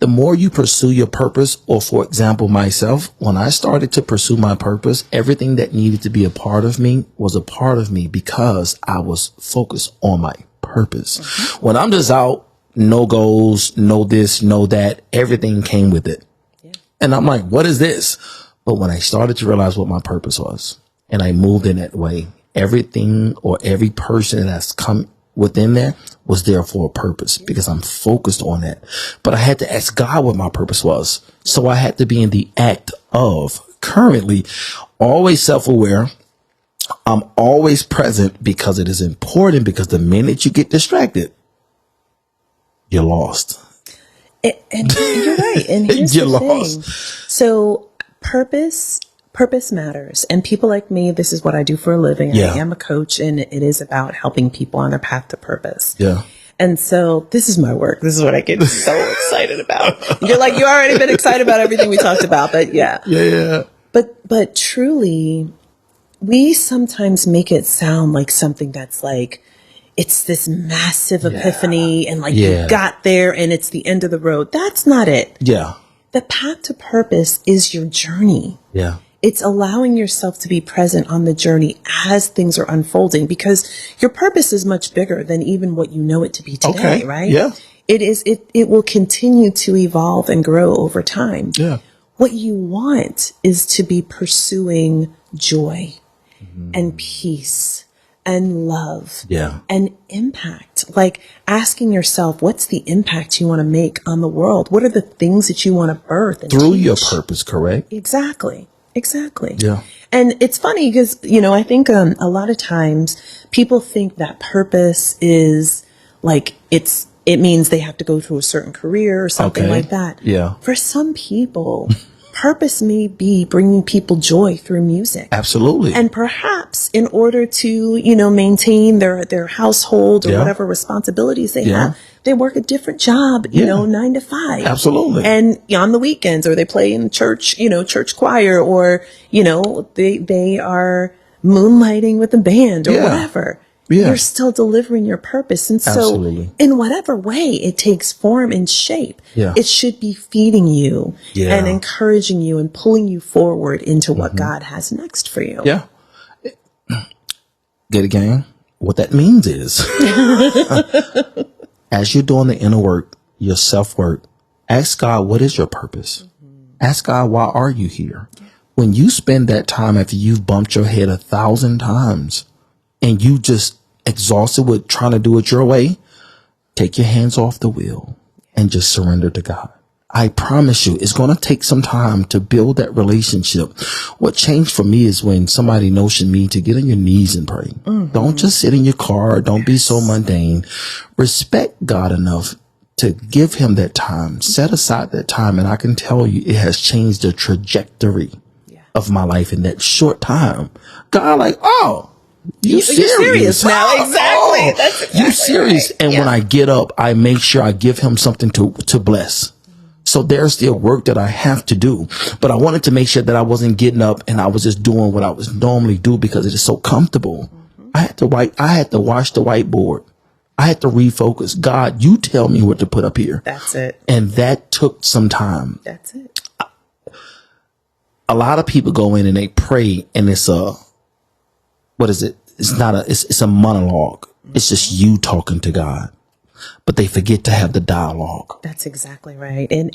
The more you pursue your purpose, or for example, myself, when I started to pursue my purpose, everything that needed to be a part of me was a part of me because I was focused on my purpose. Mm-hmm. When I'm just out, no goals, no this, no that, everything came with it. Yeah. And I'm like, what is this? But when I started to realize what my purpose was and I moved in that way, everything or every person that's come within there was there for a purpose because I'm focused on that. But I had to ask God what my purpose was. So I had to be in the act of currently always self-aware. I'm always present because it is important, because the minute you get distracted, you're lost. And you're right. And here's you're the lost. thing. So purpose matters. And people like me, this is what I do for a living. Yeah. I am a coach, and it is about helping people on their path to purpose. Yeah. And so this is my work. This is what I get so excited about. You're like, you already been excited about everything we talked about, but yeah. Yeah. But truly, we sometimes make it sound like something that's like, it's this massive epiphany and like you got there and it's the end of the road. That's not it. Yeah. The path to purpose is your journey. Yeah. It's allowing yourself to be present on the journey as things are unfolding, because your purpose is much bigger than even what you know it to be today, right? Yeah. It will continue to evolve and grow over time. Yeah. What you want is to be pursuing joy and peace and love and impact like asking yourself, what's the impact you want to make on the world? What are the things that you want to birth and through teach? your purpose, correct? Exactly. Yeah. And it's funny because, I think a lot of times people think that purpose is like it means they have to go to a certain career or something like that. Yeah. For some people, purpose may be bringing people joy through music. Absolutely. And perhaps in order to, maintain their household or whatever responsibilities they have, they work a different job, 9 to 5. Absolutely. And on the weekends, or they play in church, church choir, or, they are moonlighting with a band or whatever. Yeah. You're still delivering your purpose. And so in whatever way it takes form and shape, it should be feeding you and encouraging you and pulling you forward into what God has next for you. Yeah. Get it, gang? What that means is, as you're doing the inner work, your self-work, ask God, what is your purpose? Ask God, why are you here? When you spend that time after you've bumped your head 1,000 times, and you just exhausted with trying to do it your way, take your hands off the wheel and just surrender to God. I promise you, it's going to take some time to build that relationship. What changed for me is when somebody notioned me to get on your knees and pray. Don't just sit in your car. Don't be so mundane. Respect God enough to give him that time. Set aside that time. And I can tell you, it has changed the trajectory of my life in that short time. God, like, oh, you're serious now. Exactly. That's exactly you serious. Right. And when I get up, I make sure I give him something to bless. So there's still work that I have to do, but I wanted to make sure that I wasn't getting up and I was just doing what I was normally do because it is so comfortable. I had to wash the whiteboard. I had to refocus. God, you tell me what to put up here. That's it. And that took some time. That's it. A lot of people go in and they pray and it's what is it? It's a monologue. It's just you talking to God, but they forget to have the dialogue. That's exactly right. And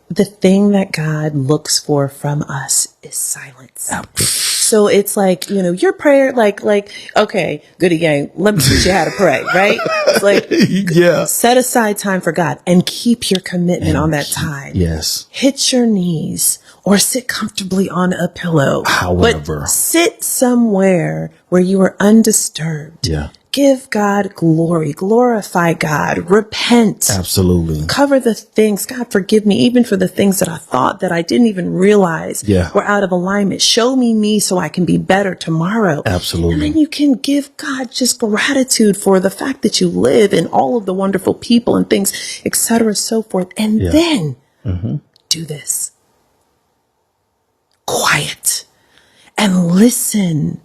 the thing that God looks for from us is silence. So it's like, your prayer, like, okay, Goodie gang, let me teach you how to pray, right? It's like, set aside time for God and keep your commitment on that time. Yes. Hit your knees or sit comfortably on a pillow. However, but sit somewhere where you are undisturbed. Yeah. Give God glory, glorify God, repent. Absolutely. Cover the things. God, forgive me even for the things that I thought that I didn't even realize were out of alignment. Show me so I can be better tomorrow. Absolutely. And then you can give God just gratitude for the fact that you live and all of the wonderful people and things, etc., so forth. And then do this. Quiet and listen.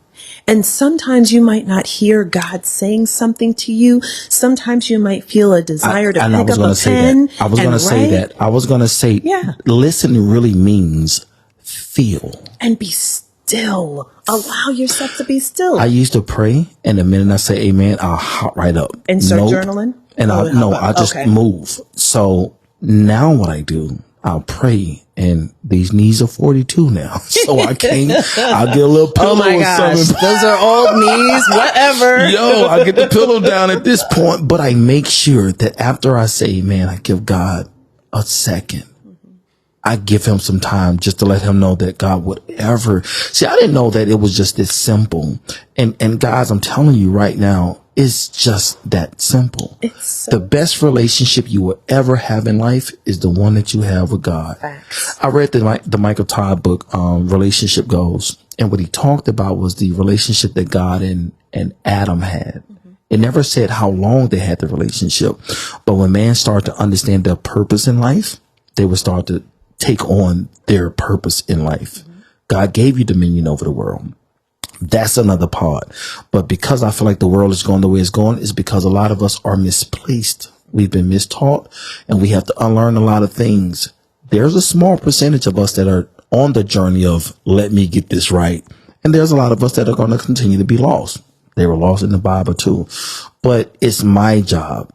And sometimes you might not hear God saying something to you. Sometimes you might feel a desire to pick up a pen. I was going to say that. I was going to say, listen really means feel. And be still. Allow yourself to be still. I used to pray, and the minute I say amen, I'll hop right up. And start journaling? And I just move. So now what I do, I'll pray, and these knees are 42 now, so I'll get a little pillow. Oh my gosh, those are old knees, whatever. I get the pillow down at this point, but I make sure that after I say, man, I give God a second. I give him some time just to let him know that God, whatever. See, I didn't know that it was just this simple. And guys, I'm telling you right now, it's just that simple. The best relationship you will ever have in life is the one that you have with God. Facts. I read the Michael Todd book, Relationship Goals. And what he talked about was the relationship that God and Adam had. It never said how long they had the relationship. But when man started to understand their purpose in life, they would start to take on their purpose in life. God gave you dominion over the world. That's another part. But because I feel like the world is going the way it's going, is because a lot of us are misplaced. We've been mistaught, and we have to unlearn a lot of things. There's a small percentage of us that are on the journey of, let me get this right. And there's a lot of us that are going to continue to be lost. They were lost in the Bible too. But it's my job,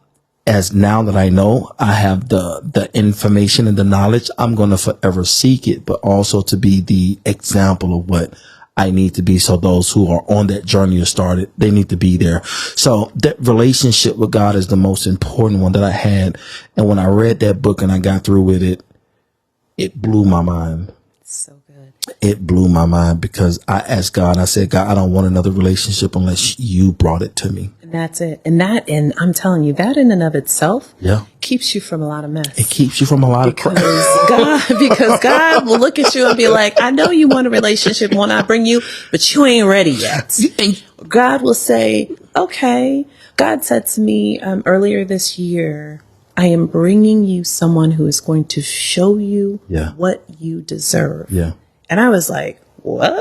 as now that I know I have the information and the knowledge, I'm going to forever seek it, but also to be the example of what I need to be. So those who are on that journey or started, they need to be there. So that relationship with God is the most important one that I had. And when I read that book and I got through with it, it blew my mind. So good. It blew my mind because I asked God, I said, God, I don't want another relationship unless you brought it to me. And that's it. And I'm telling you, that in and of itself keeps you from a lot of mess. It keeps you from a lot of crap. Because God will look at you and be like, I know you want a relationship when I bring you, but you ain't ready yet. God will say, okay. God said to me earlier this year, I am bringing you someone who is going to show you what you deserve. Yeah. And I was like, what?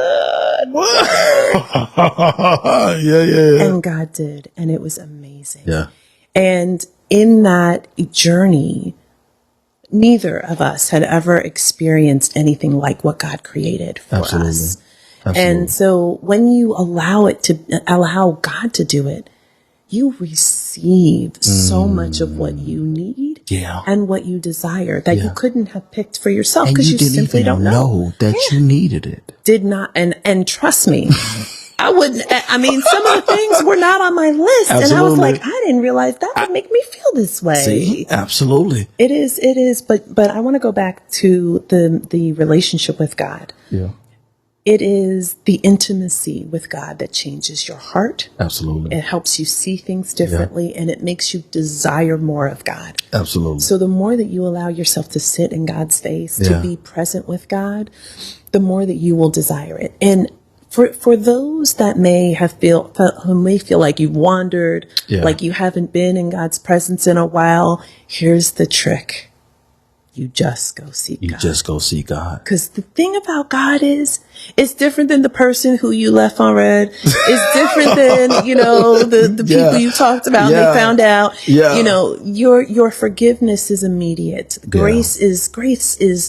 Yeah. And God did. And it was amazing. Yeah. And in that journey, neither of us had ever experienced anything like what God created for us. Absolutely. And so when you allow God to do it, you receive so much of what you need and what you desire that you couldn't have picked for yourself because you simply don't know that you needed it. Did not. And trust me, some of the things were not on my list. Absolutely. And I was like, I didn't realize that would make me feel this way. See, absolutely. It is. But I want to go back to the relationship with God. Yeah. It is the intimacy with God that changes your heart. Absolutely. It helps you see things differently and it makes you desire more of God. Absolutely. So the more that you allow yourself to sit in God's face, to be present with God, the more that you will desire it. And for those that who may feel like you've wandered, like you haven't been in God's presence in a while, here's the trick. You just go seek God. You just go see God. Because the thing about God is, it's different than the person who you left on red. It's different than, the people you talked about and they found out. Yeah. Your forgiveness is immediate. Grace is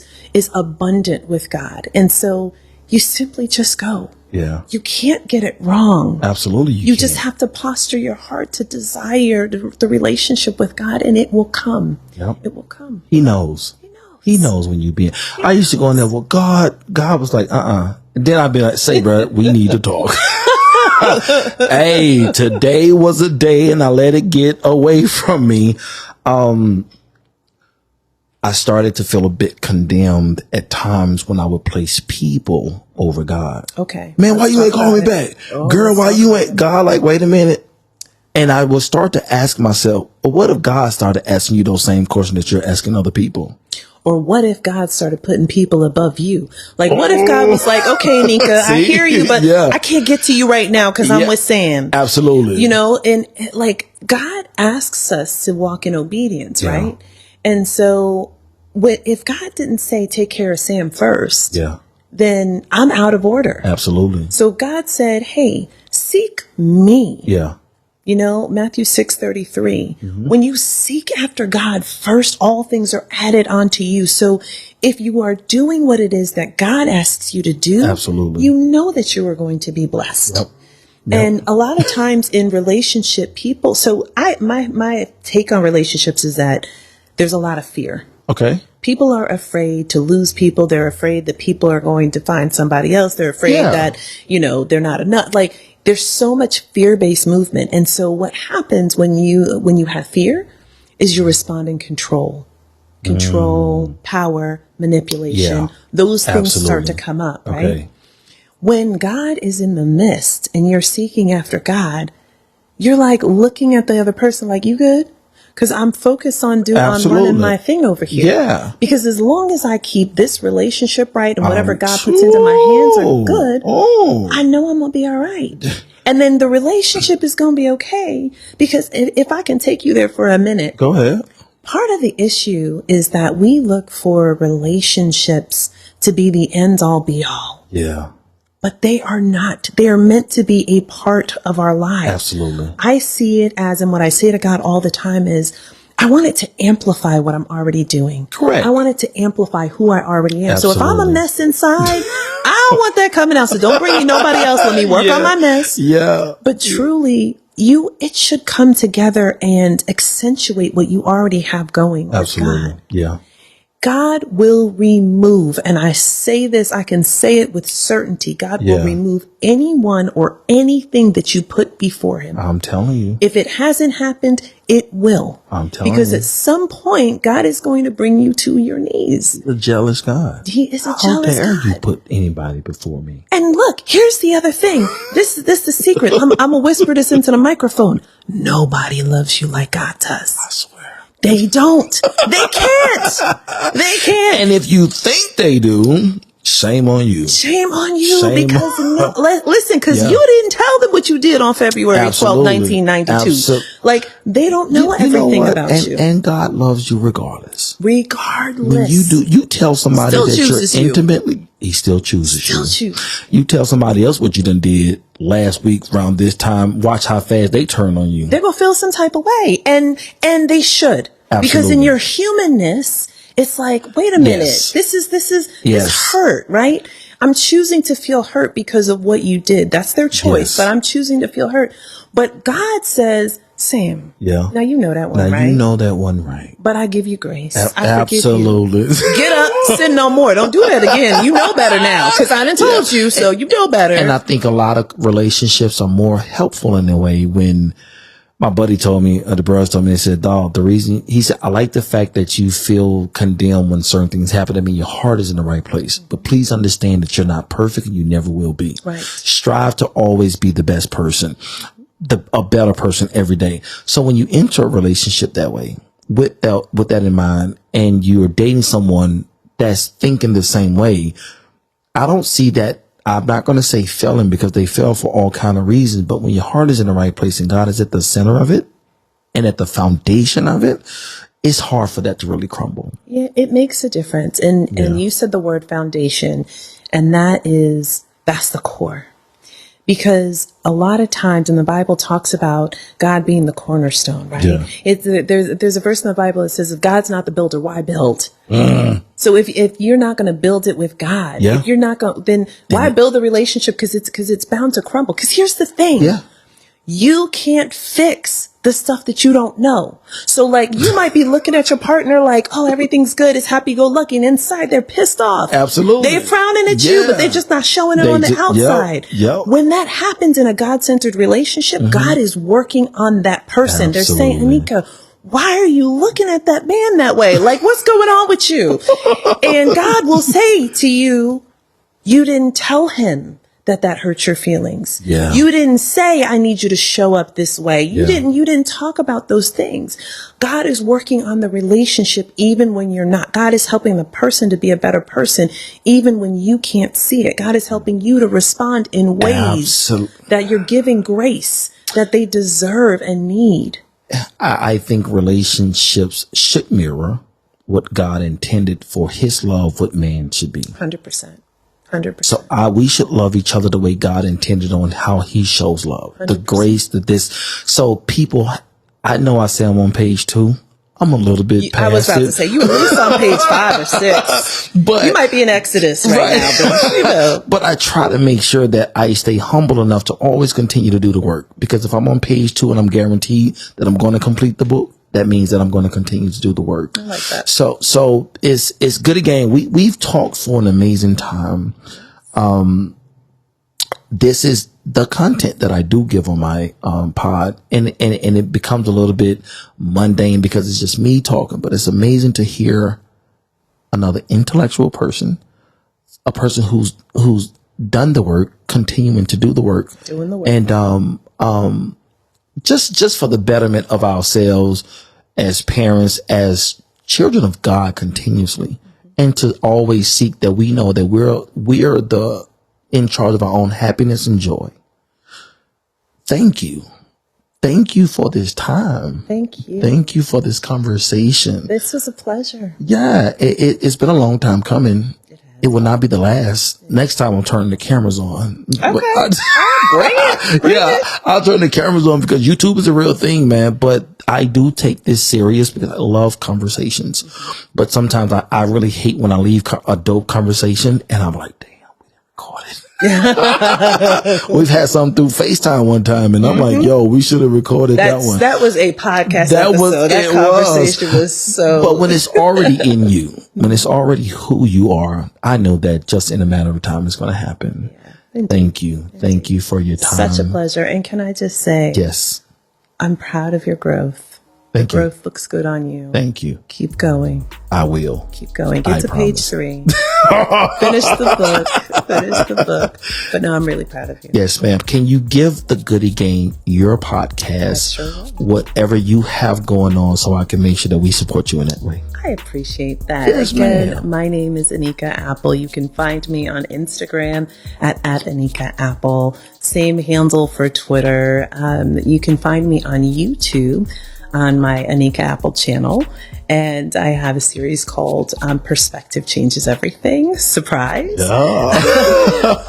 abundant with God. And so you simply just go. Yeah. You can't get it wrong. Absolutely. You just have to posture your heart to desire the relationship with God and it will come. Yep. It will come. He knows. He knows when you be. I used to go in there. Well, God was like, And then I'd be like, say, bro, we need to talk. Hey, today was a day, and I let it get away from me. I started to feel a bit condemned at times when I would place people over God. Okay. Man, why you ain't calling me back? Girl, why you ain't? God, like, wait a minute. And I will start to ask myself, what if God started asking you those same questions that you're asking other people? Or what if God started putting people above you? Like, what if God was like, okay, Anika, I hear you, but I can't get to you right now because I'm with Sam. Absolutely. And like God asks us to walk in obedience, right? And so if God didn't say, take care of Sam first, then I'm out of order. Absolutely. So God said, hey, seek me. Yeah. Matthew 6:33, when you seek after God first, all things are added onto you. So if you are doing what it is that God asks you to do, absolutely, you know that you are going to be blessed. Yep. And a lot of times in relationship, people, so my take on relationships is that there's a lot of fear. Okay. People are afraid to lose people. They're afraid that people are going to find somebody else. They're afraid that, they're not enough. Like, there's so much fear-based movement. And so what happens when you have fear is you respond in control, power, manipulation. Those things start to come up, right? Okay. When God is in the midst and you're seeking after God, you're like looking at the other person like, you good? Because I'm focused on running my thing over here. Yeah. Because as long as I keep this relationship right and whatever God puts into my hands are good, I know I'm going to be all right. And then the relationship is going to be okay. Because if I can take you there for a minute. Go ahead. Part of the issue is that we look for relationships to be the end all be all. Yeah. But they are not. They are meant to be a part of our lives. Absolutely. I see it as, and what I say to God all the time is, I want it to amplify what I'm already doing. Correct. I want it to amplify who I already am. Absolutely. So if I'm a mess inside, I don't want that coming out. So don't bring me nobody else. Let me work on my mess. Yeah. But truly, it should come together and accentuate what you already have going. Absolutely. God. Yeah. God will remove, and I say this, I can say it with certainty, God will remove anyone or anything that you put before him. I'm telling you. If it hasn't happened, it will. I'm telling you. Because at some point, God is going to bring you to your knees. He's a jealous God. He is a jealous God. How dare you put anybody before me? And look, here's the other thing. This is the secret. I'm going to whisper this into the microphone. Nobody loves you like God does. I swear. They don't. They can't. They can't. And if you think they do, shame on you. Shame on you. Listen, because you didn't tell them what you did on February 12, 1992. Like, they don't know everything about you. And God loves you regardless. Regardless. When you tell somebody that you're intimately, he still chooses you. You tell somebody else what you done did last week around this time, watch how fast they turn on you. They're going to feel some type of way. And they should. Absolutely. Because in your humanness, it's like, wait a minute, this is hurt, right? I'm choosing to feel hurt because of what you did. That's their choice, but I'm choosing to feel hurt. But God says, Sam, now you know that one, right? You know that one, right? But I give you grace. Absolutely. Get up, sin no more. Don't do that again. You know better now because I done told you, so you know better. And I think a lot of relationships are more helpful in a way when my buddy told me, the brothers told me, they said, dog, the reason, he said, I like the fact that you feel condemned when certain things happen. I mean, your heart is in the right place, but please understand that you're not perfect and you never will be. Right. Strive to always be the best person, a better person every day. So when you enter a relationship that way, with that in mind, and you're dating someone that's thinking the same way, I don't see that. I'm not going to say failing because they fail for all kind of reasons, but when your heart is in the right place and God is at the center of it and at the foundation of it, it's hard for that to really crumble. Yeah, it makes a difference. And you said the word foundation, and that's the core. Because a lot of times when the Bible talks about God being the cornerstone, right? Yeah. There's a verse in the Bible that says, if God's not the builder, why build? So if you're not going to build it with God, if you're not going, then why build a relationship? Because it's bound to crumble. Because here's the thing. You can't fix the stuff that you don't know. So like you might be looking at your partner like, oh, everything's good. It's happy-go-lucky. And inside they're pissed off. Absolutely. They're frowning at you, but they're just not showing it on the outside. When that happens in a God-centered relationship, God is working on that person. They're saying, Anika, why are you looking at that man that way? Like, what's going on with you? And God will say to you, you didn't tell him that hurts your feelings. You didn't say, I need you to show up this way. You didn't talk about those things. God is working on the relationship even when you're not. God is helping the person to be a better person even when you can't see it. God is helping you to respond in ways that you're giving grace that they deserve and need. I think relationships should mirror what God intended for his love, what man should be. 100%. 100%. So we should love each other the way God intended on how he shows love. 100%. The grace that this. So people, I know I say I'm on page 2. I'm a little bit past I was about to say, you at least on page 5 or 6. But you might be in Exodus right now. But I try to make sure that I stay humble enough to always continue to do the work. Because if I'm on page 2 and I'm guaranteed that I'm going to complete the book, that means that I'm going to continue to do the work. I like that. So it's good again. We've talked for an amazing time. This is the content that I do give on my pod, and it becomes a little bit mundane because it's just me talking. But it's amazing to hear another intellectual person, a person who's done the work, continuing to do the work, and just for the betterment of ourselves as parents, as children of God, continuously, and to always seek that we know that we're in charge of our own happiness and joy. Thank you. Thank you for this time. Thank you. Thank you for this conversation. This was a pleasure. Yeah, it's been a long time coming. It will not be the last. Next time I'm turning the cameras on. Okay. Bring it. I'll turn the cameras on because YouTube is a real thing, man. But I do take this serious because I love conversations. But sometimes I really hate when I leave a dope conversation and I'm like, damn, we didn't record it. We've had some through FaceTime one time, and I'm like, yo, we should have recorded that one. That was a podcast episode. That conversation was so. But when it's already in you, when it's already who you are, I know that just in a matter of time, it's going to happen. Yeah. Thank you. Thank you for your time. Such a pleasure. And can I just say, yes, I'm proud of your growth. Thank you. Growth looks good on you. Thank you. Keep going. I will. Keep going. Get to page 3. Finish the book. But no, I'm really proud of you. Yes, ma'am. Can you give the Goodie Gang your podcast, whatever you have going on, so I can make sure that we support you in that way? I appreciate that. Yes, again, ma'am. My name is Anika Apple. You can find me on Instagram at Anika Apple. Same handle for Twitter. You can find me on YouTube on my Anika Apple channel. And I have a series called Perspective Changes Everything. Surprise.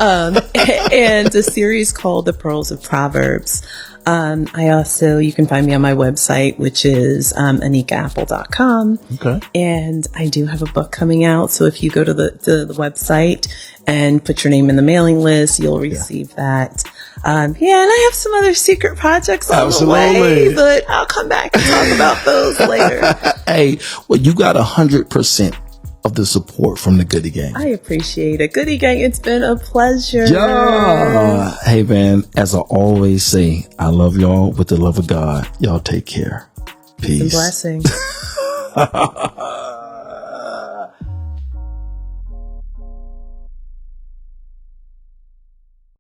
And a series called The Pearls of Proverbs. You can find me on my website, which is anikaapple.com. Okay. And I do have a book coming out. So if you go to the website and put your name in the mailing list, you'll receive that. And I have some other secret projects on the way, but I'll come back and talk about those later. Hey, well, you got 100% of the support from the Goodie Gang. I appreciate it. Goodie Gang, it's been a pleasure. Yeah. Hey, man, as I always say, I love y'all with the love of God. Y'all take care. Peace. Peace and blessings.